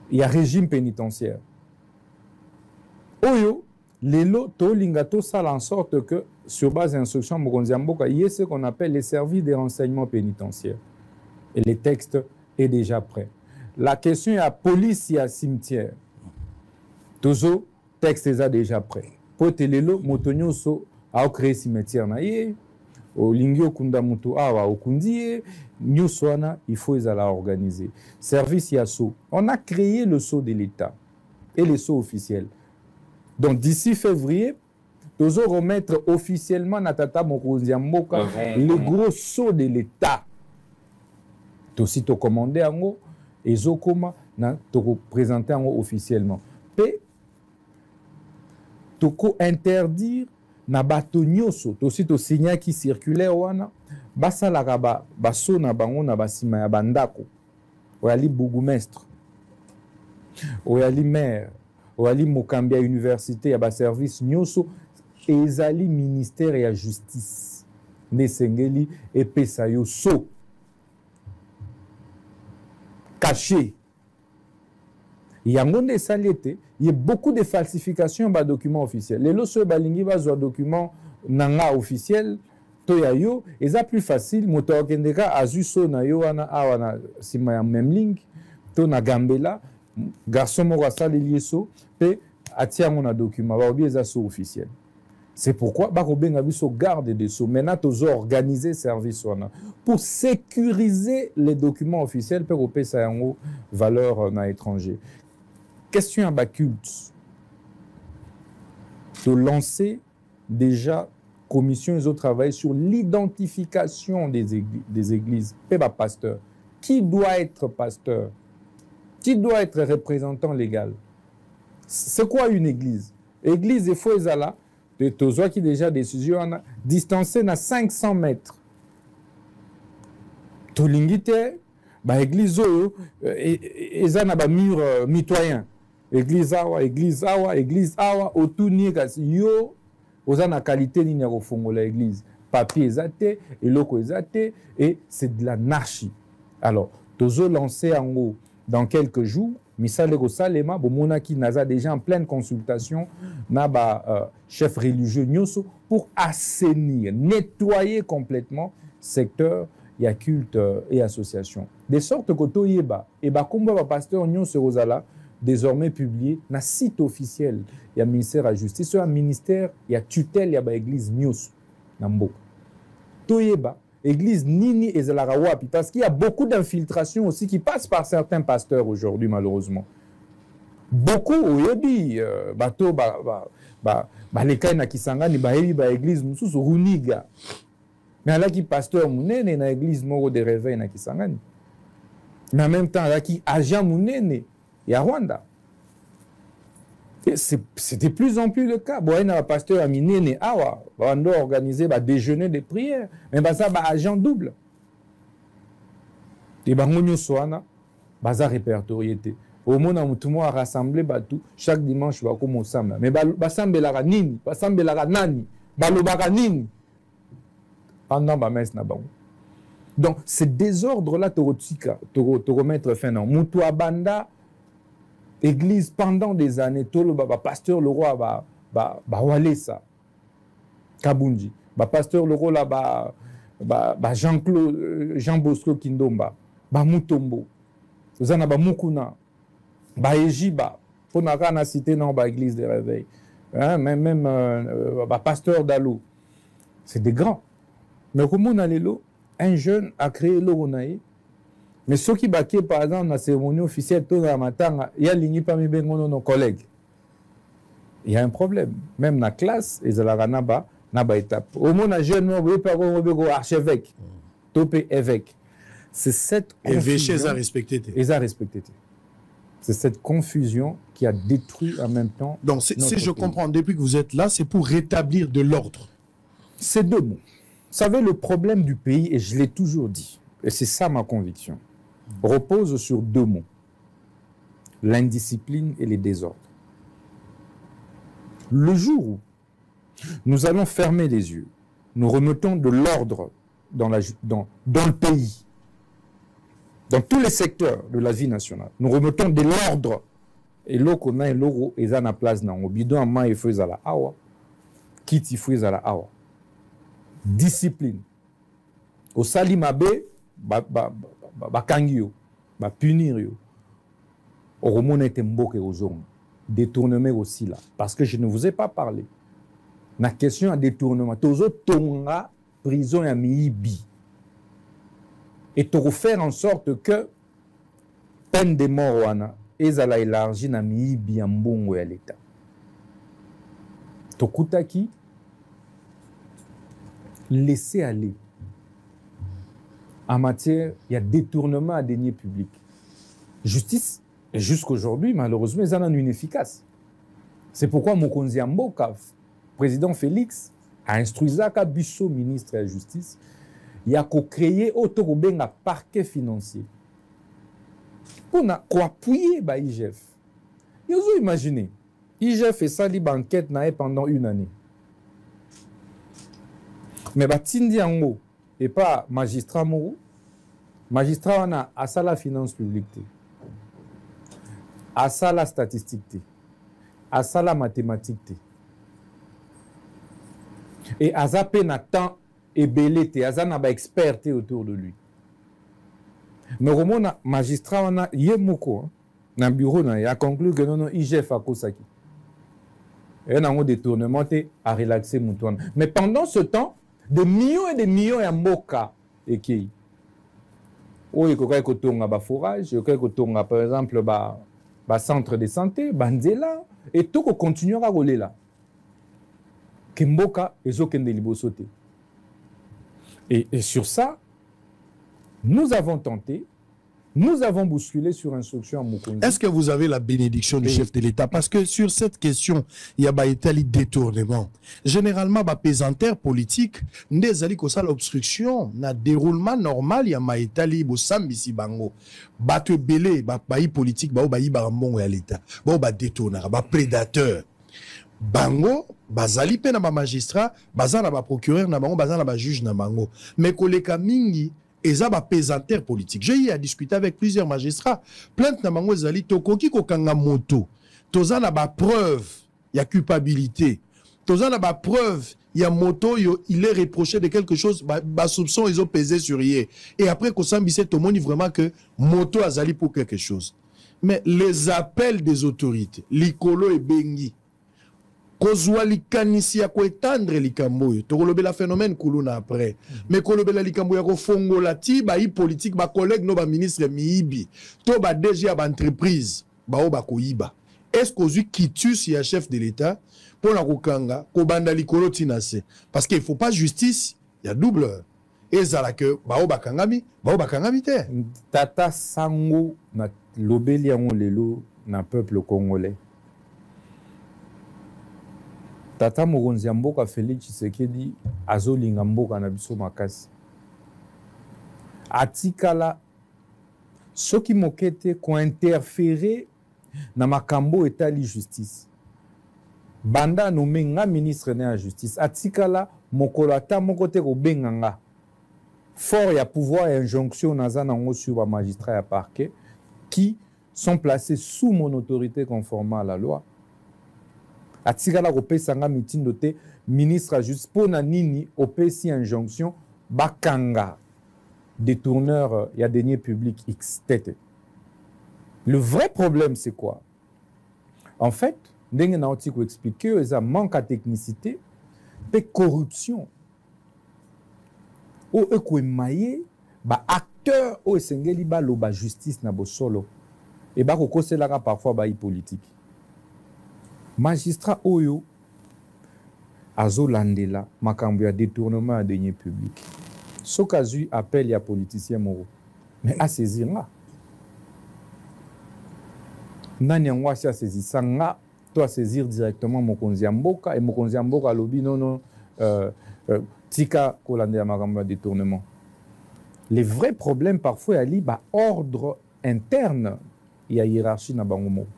il y a régime pénitentiaire. Oyo, lelo to lingato sala en sorte que sur base d'instruction Mokonzi Mboka, il y a ce qu'on appelle les services de renseignement pénitentiaire. Et le texte est déjà prêt. La question est à police et à cimetière. Tozo, texte est déjà prêt. Pour te lelo, motonyo so a créé cimetière na ye. Au lingio kunda mutu awa okundie nyuswana il faut les organiser service yaso on a créé le sceau de l'État et le sceau officiel donc d'ici février nous allons remettre officiellement Natata Mokonzi Mboka le gros sceau de l'État to si to commander ango ezokoma na to présenter ango officiellement pe to ko interdire na bato nyoso tosi to signa qui circulaire wana basalaka baso na bango na basima ya bandako oyali bourgmestre oyali maire oyali mokambi ya université ya baservice nyoso ezali ministère ya justice nesengeli epesa yo so caché yango nde esali ete il y a beaucoup de falsifications de documents officiels. Les lots balingi bazwa documents nanga officiels to ya yo eza plus facile moto okendeka azuso na yo wana awana sima ya même ligne to na gambela garçon moko asali lieso pe atiango na document ba obi eza so officiel. C'est pourquoi bakobenga biso garde des sceaux maintenant tozo organiser service wana pour sécuriser les documents officiels pe kopesa yango valeur na étranger. Question à bas culte. De lancer déjà commission ils ont travaillé sur l'identification des églises. Pas pasteur. Qui doit être pasteur? Qui doit être représentant légal? C'est quoi une église? Église il faut là de tozo qui déjà décision distancé à 500 mètres. Tolingite ba église oyo eza na ba mur mitoyen. Église awa, église awa, église awa, autour kasi yo, oza na qualité ni nyako fongola église. Papier ezate, eloko ezate, et c'est de l'anarchie. Alors, tozo lancé en haut dans quelques jours, misale ko salema, bomona ki naza déjà en pleine consultation, na ba chef religieux nyoso pour assainir, nettoyer complètement secteur ya culte et association. De sorte que toyeba et ba komba ba pasteur nyoso rozala désormais publié na site officiel il y a ministère à justice il y a ministère il y a tutelle il y a ba église news na mboka toyeba église nini ezalaka wapi, parce qu'il y a beaucoup d'infiltration aussi qui passe par certains pasteurs aujourd'hui, malheureusement. Beaucoup oyebi bato baleka na Kisangani bayebi ba église mususu Runiga, mais alaki pasteur munene na église moko de réveil na Kisangani, mais en même temps alaki agent munene ya Rwanda. C'est de plus en plus le cas. Bon, il y a un pasteur à Minene, on doit organiser un déjeuner de prière, mais ça va agent double. Et on soana, baza répertorié. Au moment où tout le monde a rassemblé tout, chaque dimanche va comme ensemble. Mais basambe la nini, basambe la nani, balobaka nini. Pendant ba messe na bango. Donc ce désordre là te remettre fin non. Mutu abanda église pendant des années, tout le pasteur le roi wale ça. Kabunji, pasteur le roi là Jean Bosco Kindomba, Mutombo, Zana Mukuna, Ejiba, pour n'a cité dans l'église des réveils, hein, même pasteur Dalou, c'est des grands. Mais comment on a un jeune a créé l'Oronaï. Mais ceux qui baquaient, par exemple, dans la cérémonie officielle, tout le matin, il y a l'igni parmi nos collègues. Il y a un problème. Même dans la classe, ils ont la étape. Au moins, les jeunes, ils ont archevêque, topé évêque. C'est cette confusion. Ils ont respecté. C'est cette confusion qui a détruit en même temps. Donc, si je comprends, depuis que vous êtes là, c'est pour rétablir de l'ordre. C'est deux mots. Vous savez, le problème du pays, et je l'ai toujours dit, et c'est ça ma conviction, repose sur deux mots: l'indiscipline et les désordres. Le jour où nous allons fermer les yeux, nous remettons de l'ordre dans le pays, dans tous les secteurs de la vie nationale, nous remettons de l'ordre, et l'eau na et l'euro est à la place dans le bidon à main et feu à la awa, quitte feu à la awa. Discipline. Au salimabe, bakangio, punir yo. Au remonte mboke aux hommes. Détournement aussi là. Parce que je ne vous ai pas parlé. La question à détournement. Tozo tonga prison à miibi. Et to faire en sorte que peine de mort wana ezala élargi na miibi ya mbongo ya l'État. Tokutaki laisser aller. En matière, il y a détournement à deniers publics. Justice, et jusqu'aujourd'hui, malheureusement, ils en ont une efficace. C'est pourquoi Mokonzi Mboka, président Félix, a instruit Zaka Bisso, ministre de la Justice, il a créé un parquet financier pour appuyer l'IGF. Vous imaginez, l'IGF fait ça, l'enquête pendant une année. Mais Tindi Ango, et pas magistrat Moro. Magistrat, on a à ça la finance publique, à ça la statistique, à ça la mathématique. Et à ça peine temps et belé, à ça n'a pas expert autour de lui. Mais au moins, magistrat, on a yemoko, dans le bureau, il a conclu que non, IGF a Kosaki. Et on a un détournement à relaxer Moutouane. Mais pendant ce temps, des millions et des millions de mboka et qui il y a forage, il y a par exemple centre de santé, banzela et tout continuera à rouler là. Kimboka et Zokende Libosote. Et sur ça, nous avons tenté, nous avons bousculé sur instruction à Mukonzi. Est-ce que vous avez la bénédiction du chef de l'État? Parce que sur cette question, il y a un détournement. Généralement, pesanteur politique, n'ezali ko sala obstruction, na déroulement normal, il y a maïtali bo sambisi bango. Bato belé, bayi politique, bayi barambongo ya l'État. Ba détournera, prédateur. Bango, bazali pe na ba magistrat, bazana ba procureur na bango, bazana ba juge na bango. Mais koleka mingi, et ça va pesanteur politique. J'ai eu à discuter avec plusieurs magistrats. Plainte na bango ezali tokoki ko kanga moto. Toza na ba preuve, il y a culpabilité. Toza na ba preuve, il y a moto, il est reproché de quelque chose, ba soupçon ils ont pesé sur hier. Et après qu'on s'ambissait tout le monde vraiment que moto azali pour quelque chose. Mais les appels des autorités, Likolo et Bengi, kozwa likanisi ya koetendre likambo oyo tokolobela phénomène kuluna après mais kolobela likambo ya kofongola ti bayi politique bacollègue no baministre miyibi to badg ya baentreprise bao bakoyiba est-ce kozwi kitus ya chef de l'état mpona kokanga kobanda likolo tina se parce qu'il faut pas justice ya double ezala ke bao bakangami te tata sango na lobeli yango lelo na peuple congolais. Tata mokonzi ya mboka Félix Tshisekedi azolinga mboka na biso makasi. Atikala soki mokete ko interférer na makambo etali justice. Banda nommé nga ministre na justice. Atikala mokolo ata moko te ko benganga. Fort ya pouvoir et injonction naza nango sur ba magistrat ya parquet qui sont placés sous mon autorité conformément à la loi. Atikala kopesa nga mitindo te ministre juste pour na nini opesi injonction bakanga détourneur ya deniers publics X tete. Le vrai problème c'est quoi? En fait, ndenge na oti ko expliquer eza manque à technicité pe corruption. O ekoemaye ba acteur o esengeli ba loba justice na bosolo et ba kokoselaka parfois ba politique. Magistrat oyo azolandela makambo ya détournement ya deniers publics. Sokazu appel ya politicien moro. Mais à saisir nga. Nani yango asi a saisir sanga, toi saisir directement mokonzi ya mboka et mokonzi ya mboka lobi non tika kolandela makambo ya détournement. Les vrais problèmes parfois ali ba ordre interne ya hiérarchie na bango moko.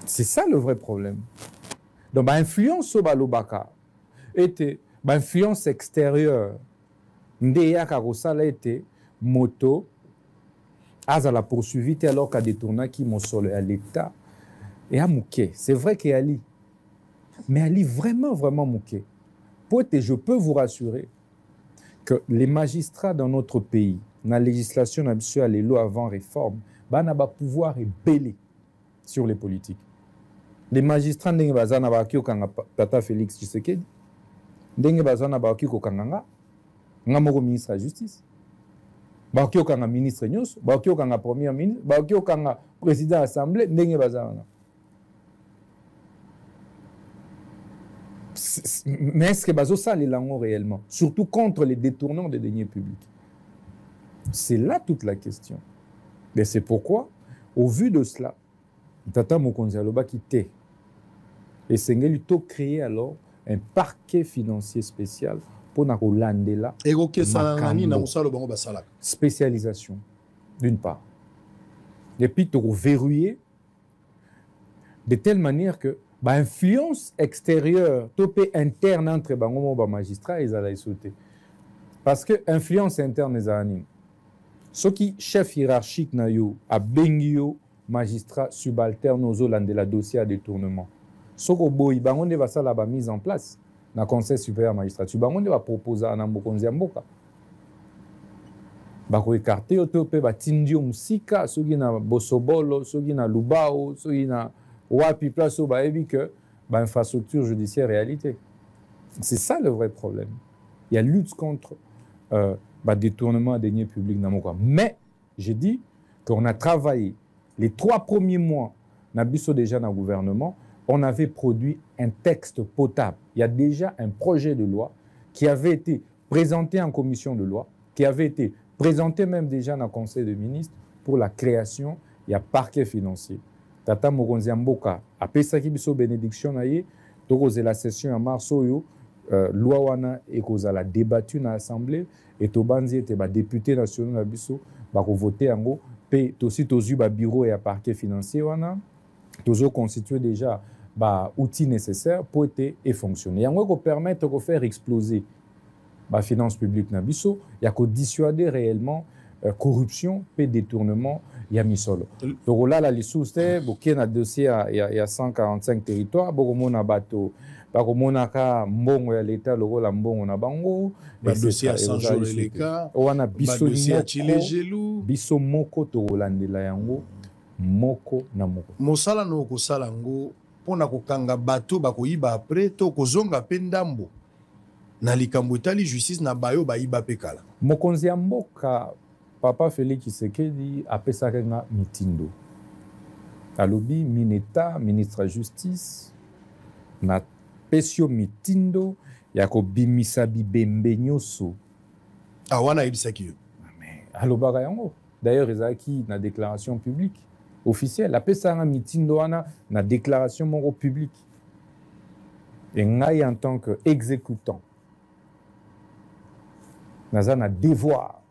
C'est ça le vrai problème. Donc, l'influence sur Balobaka était l'influence extérieure. Ndeya Karosala était moto, à la poursuivite alors qu'à détourner qui m'ont sur à l'État. Et à Mouké. C'est vrai qu'il y a Ali. Mais Ali vraiment, vraiment Mouké. Je peux vous rassurer que les magistrats dans notre pays, dans la législation, dans les lois avant réforme, n'ont pas pouvoir rebeller sur les politiques. Les magistrats ndenge bazana ba kyo kanga tata Félix Tshisekedi ndenge bazana ba kyo kanga nga moko ministre de la justice ba kyo kanga ministre nyos ba kyo kanga premier ministre ba kyo kanga président de l'assemblée ndenge bazana. Mais est-ce que bazo ça les langues réellement surtout contre les détournants de deniers publics? C'est là toute la question. Mais c'est pourquoi au vu de cela Tata Mokonzi aloba quitté. Et Sengeli to créer alors un parquet financier spécial pour na kolandela. Spécialisation d'une part. Et puis to verrouiller de telle manière que ba influence extérieure, topé interne entre bango ba magistrat ils allaient sauter. Parce que influence interne les anime. Ce qui chef hiérarchique na yo a bengio magistrat subalterne aux Hollandais dossier à détournement. Soko boy bangonde va ça la mise en place na conseil supérieur magistrature bangonde va proposer na mokonzi ya mboka. Ba ko écarter otope ba tindio musika soki na bosobolo soki na lubao soki na wapi place ba ebi que ba infrastructure judiciaire réalité. C'est ça le vrai problème. Il y a lutte contre détournement des deniers publics dans mon cas. Mais j'ai dit qu'on a travaillé les 3 premiers mois, Nabiso déjà dans le gouvernement, on avait produit un texte potable. Il y a déjà un projet de loi qui avait été présenté en commission de loi, qui avait été présenté même déjà dans le Conseil des ministres pour la création, il y a parquet financier. Tata Mokonzi Mboka a pesaki biso bénédiction naie, donc la session en mars loi wana et cause la débattu dans l'Assemblée et Tobanzi était député national na biso ba ko voter yango pe aussi tozu ba bureau et parquet financier wana tozo constituer déjà ba outils nécessaires pour être et fonctionner yango ko permettre de faire exploser ba finance publique na biso ya ko dissuader réellement corruption pe détournement ya misolo donc là la lisouste boké na dossier il y a 145 territoires boko mona bato bako monaka mbongo ya leta lokola mbongo na bango ba dossier à 100 jours les cas wana biso biso moko to landela yango moko na moko mosala no ko sala ngo pona kokanga bato bakoyiba après to kozonga pe ndambo na likambo etali justice na bayo bayiba pe kala. Mokonzi ya mboka Papa Félix Tshisekedi apesaka nga mitindo. Alobi mineta ministre ya justice na pesio mitindo ya kobimisa bibembe nyonso. Wana yebisaki yo. Alobaka yango. D'ailleurs ezalaki na déclaration publique officielle. Apesaka nga mitindo wana na déclaration moko publique. Et ngai en tant que exécutant naza na devoir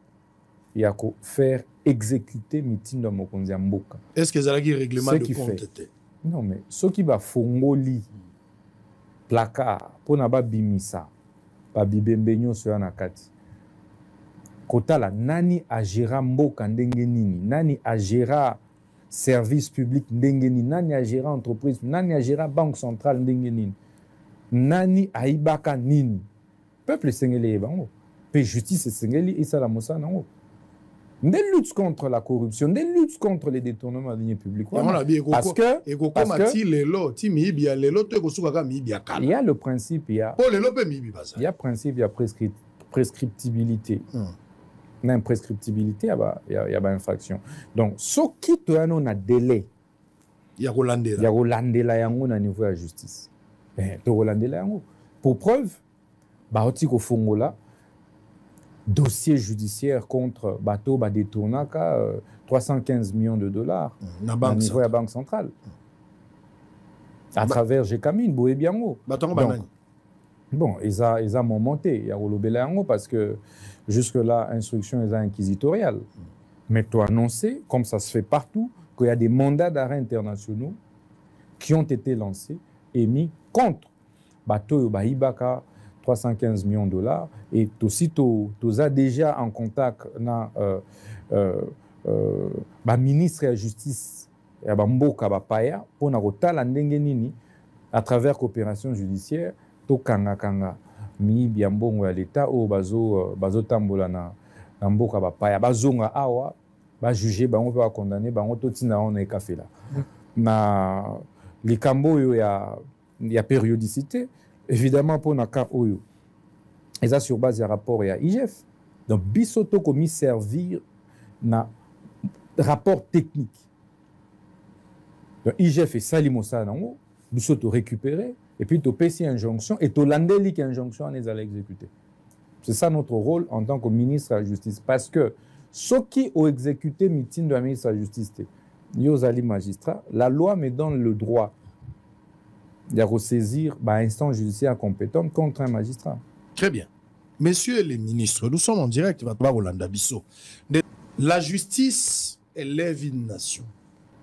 ya ko faire exécuter mitindo mokonzi ya mboka. Est-ce que ezalaki règlement de compte te? Non mais soki ba fongoli placard pona ba bimisa ba bibembe nyonso ya na kati. Kotala nani agera mboka ndenge nini, nani agera service public ndenge nini, nani agera entreprise, nani agera banque centrale ndenge nini, nani aibaka nini. Peuple sengeli ebango. Pe justice sengeli isala mosa nango. Des luttes contre la corruption, des luttes contre les détournements de deniers publics. Parce que il y a le principe, il y a principe, il y a prescriptibilité. Dans imprescriptibilité, il y a infraction. Donc, ce qui te a délai, il y a Rolandela yango na niveau de la justice. Pour preuve, Baotiko Fongola, dossier judiciaire contre bateau détournaka 315 millions de dollars au niveau de la Banque centrale. À travers Jekamine, Boebiango. Bon, ils ont monté. Il y a Rolobélango parce que jusque-là, instruction est inquisitoriale. Mais tu as annoncé, comme ça se fait partout, qu'il y a des mandats d'arrêt internationaux qui ont été lancés et mis contre bateau Bahibaka 315 millions de dollars. Et aussitôt, tu as déjà en contact avec ministre de la Justice et Mboka Bapaya pour à travers coopération judiciaire, to kanga mi biambongo ya l'État ou bazo tambola na Mboka Bapaya bazonga awa ba juger bango pe ba condamner bango to tina on e kafela na likambo yo ya périodicité. Évidemment, pour le cas où ils ont sur base du rapport et à IGF. Donc, bisoto commis servir na rapport technique. Donc, IGF et Salimosa, non, bisoto récupérer, et puis tu payes injonction, et tu landeli qui injonction, on les allait exécuter. C'est ça notre rôle en tant que ministre de la Justice. Parce que ceux qui ont exécuté le meeting de la ministre de la Justice, ils sont magistrats, la loi me donne le droit de ressaisir l'instance judiciaire compétente contre un magistrat. Très bien. Messieurs les ministres, nous sommes en direct. La justice élève une nation.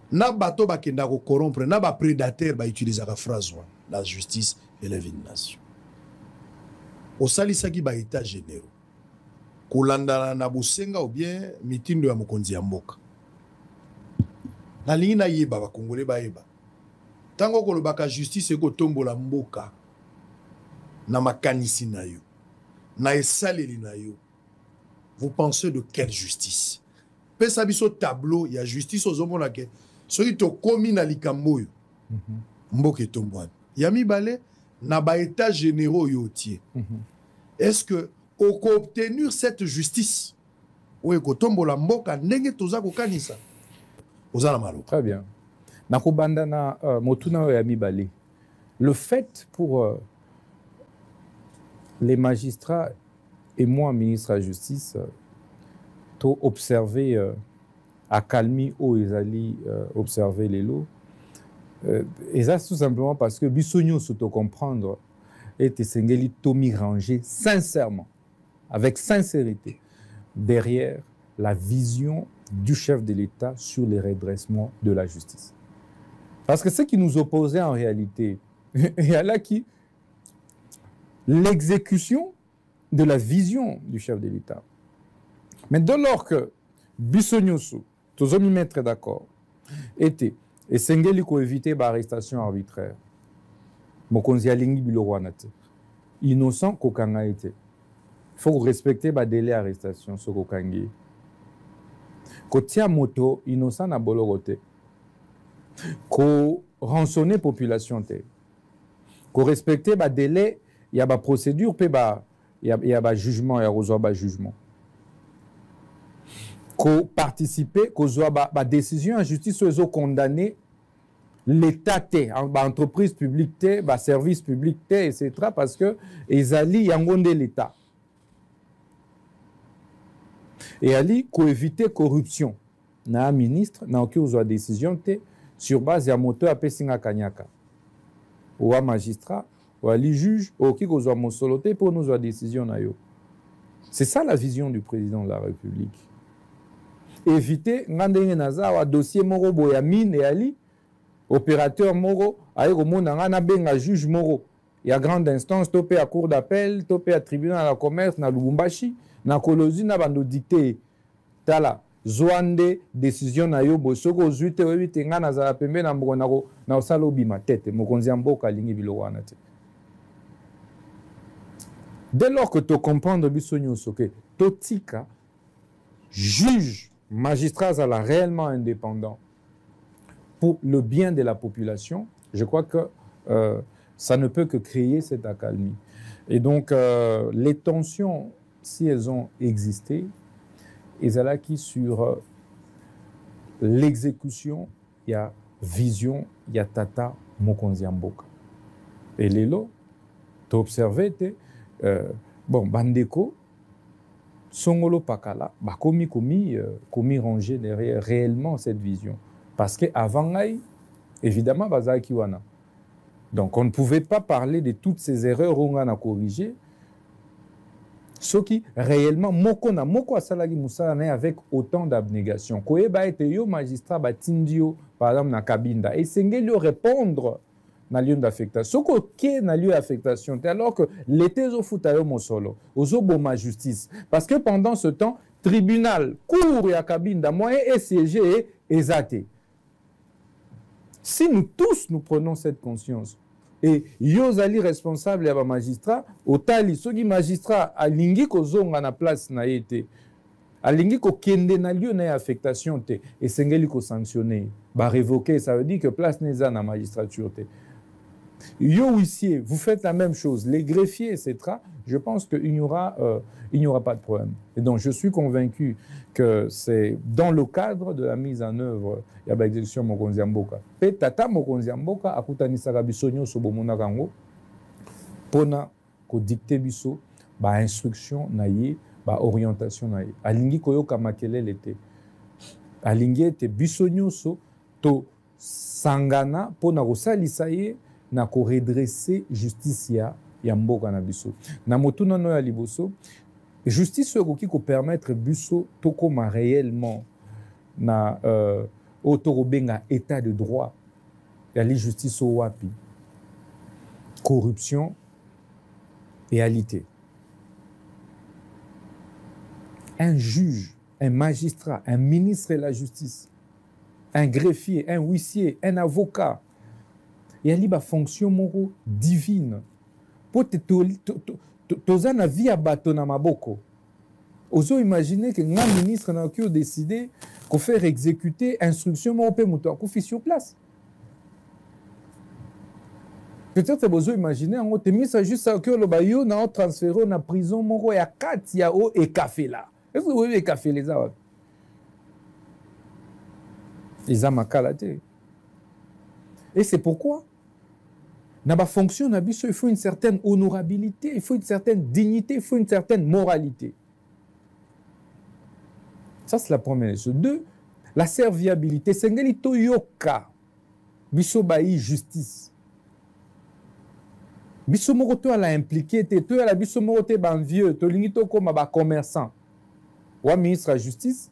Na bato bakenda ko corrompre, na ba prédateur ba utiliser la phrase la justice élève une nation. Au salisaki ba état généraux. Kolanda na busenga ou bien mitindo ya mokonzi ya mboka. Na lingi na yeba ba congolais ba yeba. Tango kolobaka justice eko tombola mboka na makanisi na yo na esaleli na yo, vous pensez de quelle justice? Pesa biso tableau ya justice ozomona ke soki to komi na likambo yo mboka etombwana ya mibale na ba état généraux yo tie. Est-ce que au obtenir cette justice ou eko tombola mboka ndenge toza kokanisa ozala malo? Très bien. Nakubandana motuna ya mibale. Le fait pour les magistrats et moi, ministre de la Justice, to observer à Calmi où ils allaient observer les lots. Et ça, tout simplement parce que Bissonio s'auto comprendre était Sengeli Tomi rangé sincèrement, avec sincérité, derrière la vision du chef de l'État sur les redressements de la justice. Parce que ce qui nous opposait en réalité, il y a là qui l'exécution de la vision du chef de l'État. Mais dès lors que Bissonioso, tous les mettre d'accord, était, et Sengeli ko éviter l'arrestation arbitraire, Mokonzi alingi bilorwanate, innocent kokanga était. Il faut respecter le délai d'arrestation sur kokangi. Kotia moto innocent na bolorote. Ko rançonner population te. Ko respecter ba délai, il y a ba procédure pe ba il y a ba jugement, il y a reçoit ba jugement. Ko participer, ko zoa ba décision en justice so condamner l'État te, ba entreprise publique te, ba service public te, etc. parce que ezali yangonde l'État. Et ali ko éviter corruption. Na ministre na oki ozoa décision te sur base ya moto apesinga kanyaka. Ou a magistrat, ou a li juge, ou qui ozoa mosolote pour nous ozoa décision na yo. C'est ça la vision du président de la République. Éviter ngandenge naza wa dossier moro boya mine et ali opérateur moro aye komona ngana benga juge moro ya grande instance topé à cour d'appel topé à tribunal à commerce na Lubumbashi na Kolozi na bando dicté tala zoande décision na yo bosoko zuite webite ngana za pembe na mboko na osalo bima tete mokonzi mboka lingi bilwana te. Dès lors que tu comprends biso nyonso ke totika juge magistrats à la réellement indépendant pour le bien de la population, je crois que ça ne peut que créer cette accalmie. Et donc, les tensions, si elles ont existé, elles sont là qui sur l'exécution, il y a vision, il y a tata mokonzi mboka. Et lelo, tu observes, bon, bandeko, Songolo Pakala, commis rangé derrière réellement cette vision. Parce qu'avant, évidemment, Bazaki Wana. Donc, on ne pouvait pas parler de toutes ces erreurs qu'on a corrigées. Ce qui, réellement, moko asalagi musala avec autant d'abnégation. Koeba ete yo magistrat batindio, par exemple, na Kabinda. Et c'est lui répondre na lieu d'affectation. Ce qui est na lieu d'affectation, alors que l'été zo futayo mosolo, ozo boma justice. Parce que pendant ce temps, tribunal, cour ya Kabinda, moyen et siégé et zaté. Si nous tous nous prenons cette conscience, et yozali responsable ya ba magistrat, otali soki magistrat alingi kozonga na place na été, alingi ko kende na lieu na affectation te, et sengeli ko sanctionner, ba révoquer, ça veut dire que place neza na magistrature te. Yo huissier, vous faites la même chose, les greffiers, etc. Je pense qu'il n'y aura pas de problème. Et donc, je suis convaincu que c'est dans le cadre de la mise en œuvre de l'exécution mokonzi mboka. Pe tata mokonzi mboka akutanisaka biso nyonso bomona kango pona ko dicter biso ba instruction na ye, ba orientation na ye. Alingi koyoka makelele te. Alingi ete biso nyonso to sangana pona kosalisa ye na ko redresser justice ya mboka na biso. Na motuna no ya liboso, justice okoki ko permettre biso to koma réellement na autorobenga état de droit. Ya li justice o wapi. Corruption et alité. Un juge, un magistrat, un ministre de la justice, un greffier, un huissier, un avocat, il y a une fonction morale divine. Pour te na vie à bateau na maboko. Oso imaginer que un ministre n'a qu'à décider qu'on faire exécuter instruction morale mouton qu'on fait sur place. Peut-être que vous imaginez on te mis ça juste à que le bayo na transféré na prison morale ya 4 ya o et café là. Est-ce que vous voyez les cafés les a? Les amakalate. Et c'est pourquoi dans la fonction, il faut une certaine honorabilité, il faut une certaine dignité, il faut une certaine moralité. Ça, c'est la première chose. 2, la serviabilité. C'est un yoka. Biso bayi justice. Biso moroto a la impliqué, tu as la biso morote ban vieux, tu lingito comme ba commerçant. Wa ministre de la justice,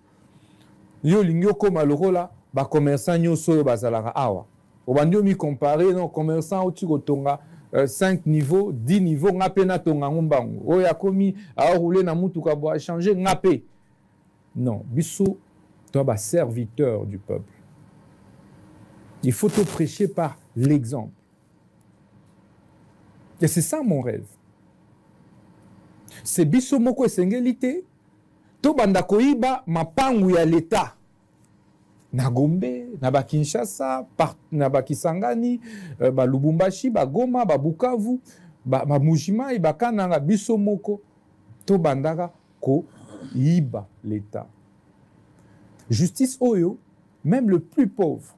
yo lingyo comme le rôle ba commerçant nyoso bazalara awa. Au bandio mi comparé non commerçant au tiko tonga 5 niveaux 10 niveaux ngapé na tonga ngombango o ya komi a rouler na mutuka bo a changer ngapé non biso toi ba serviteur du peuple. Il faut te prêcher par l'exemple. Et c'est ça mon rêve. C'est biso moko esengelité to banda koiba mapangu ya l'état. na Gombe, na ba Kinshasa, na ba Kisangani, ba Lubumbashi, ba Goma, ba Bukavu, ba Mujima, ba Kananga, biso moko, to bandaka ko yiba l'État. Justice oyo, même le plus pauvre,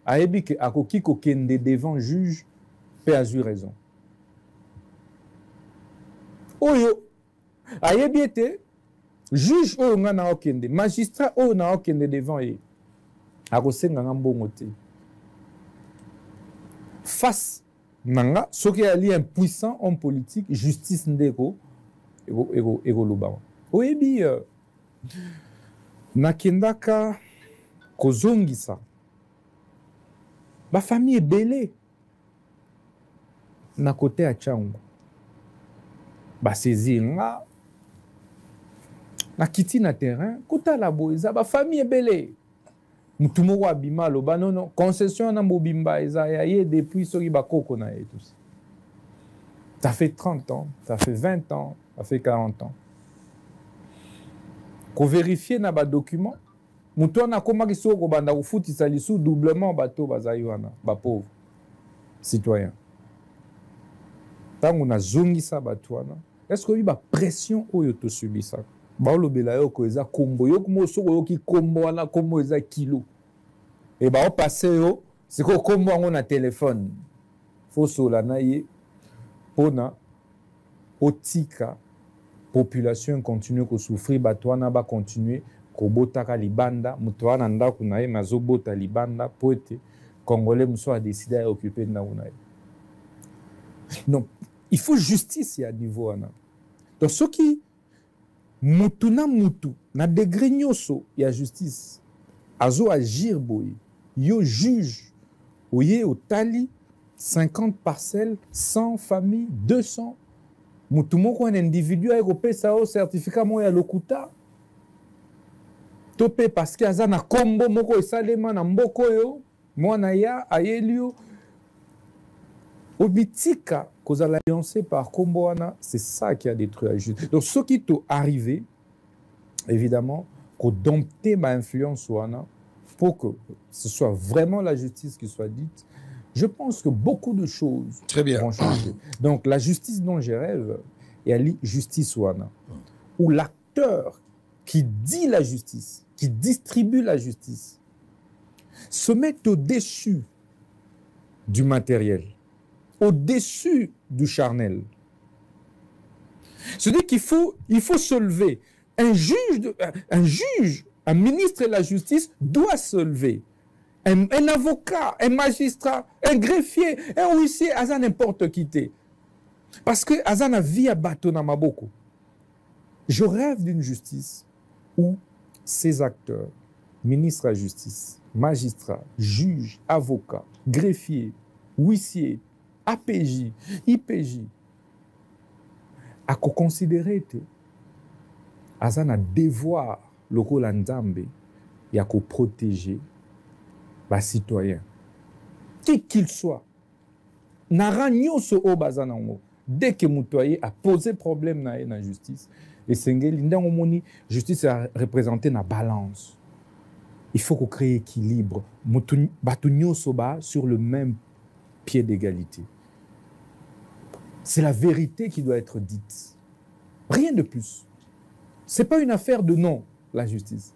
a ebi ke akoki ko kende devant juge, peut avoir raison. Oyo, a ebi ete, juge oyo nga na okende, magistrat oyo na okende devant ye, akosenga nga mbongo te. Face nanga, soki ali impuissant homme politique, justice ndeko, ego lubawa. Oyebi, nakendaka kozongisa, ba famille ebele na kote ya Tchango. Ba sezi nga, na kiti na terrain, kota la boeza, ba famille ebele. Mutu moko abima loba non, concession na mobimba eza ya ye depuis soki bakoko na ye tous. Ça fait 30 ans, ça fait 20 ans, ça fait 40 ans. Ko vérifier na ba document, mutu na koma ki soko banda kufutisa lisu doublement bato bazai wana, ba pauvre citoyen. Tango na zongisa bato wana, est-ce que ba pression oyo to subisa? Ba lobela yo ko eza kombo yo kumo soko yo ki kombo wana kombo eza kilo. Et ba o passer yo, c'est ko kombo ngo na téléphone. Faut sola na ye pona otika population continue ko souffrir batwana ba continuer ko botaka libanda mutwana ndako na ye mazobota libanda poete congolais muso a décidé à occuper ndako na ye. Donc il faut justice à niveau ana. Donc ce qui mutu na degré nyoso ya justice azo agir boye yo juge oye otali 50 parcelles 100 familles 200 mutu moko un individu a kopesa o certificat mo ya lokuta topé parce que aza na kombo moko esalema na mboko yo mwana ya ayelio obitika kozala alliancé par kombo wana, c'est ça qui a détruit la justice. Donc ce qui est arrivé évidemment qu'on dompter ma influence wana pour que ce soit vraiment la justice qui soit dite. Je pense que beaucoup de choses vont changer. Donc la justice dont je rêve, il y a la justice wana, où l'acteur qui dit la justice, qui distribue la justice, se met au-dessus du matériel, au-dessus du charnel. C'est-à-dire qu'il faut se lever. Un juge, un ministre de la justice doit se lever. Un avocat, un magistrat, un greffier, un huissier, aza n'importe qui. Parce que aza na vie à bateau na maboko. Je rêve d'une justice où ces acteurs, ministres de la justice, magistrats, juges, avocats, greffiers, huissiers, APJ, IPJ, à considérer aza na devoir le rôle nzambe ya ko protéger les citoyens, qui qu'il soit. Nara nyonso o bazana ngo dès que mutoye a posé problème na la justice et sengeli ndango moni justice a représenté na balance. Il faut qu'on crée équilibre, batu nyonso ba sur le même pied d'égalité. C'est la vérité qui doit être dite. Rien de plus. C'est pas une affaire de nom, la justice.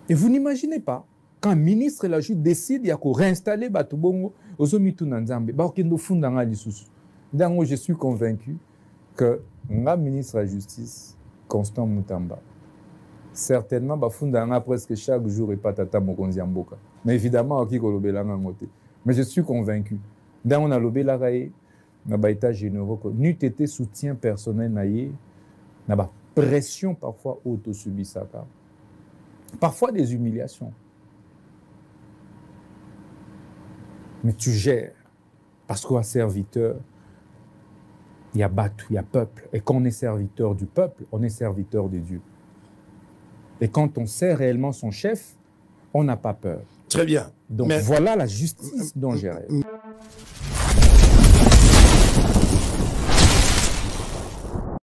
Et vous n'imaginez pas, quand un ministre de la justice décide, il y a qu'à réinstaller Batubongo, je suis convaincu que le ministre de la justice, Constant Mutamba, certainement, presque chaque jour, et pas Tata Mokonzi Mboka. Mais évidemment, mais je suis convaincu. Dans on a lobé la raie, na ba état généraux, n'eût été soutien personnel naïe, na ba pression parfois auto-subissaka, parfois des humiliations. Mais tu gères, parce qu'un serviteur, il y a battu, il y a peuple. Et quand on est serviteur du peuple, on est serviteur de Dieu. Et quand on sert réellement son chef, on n'a pas peur. Très bien. Donc voilà la justice dont je rêve.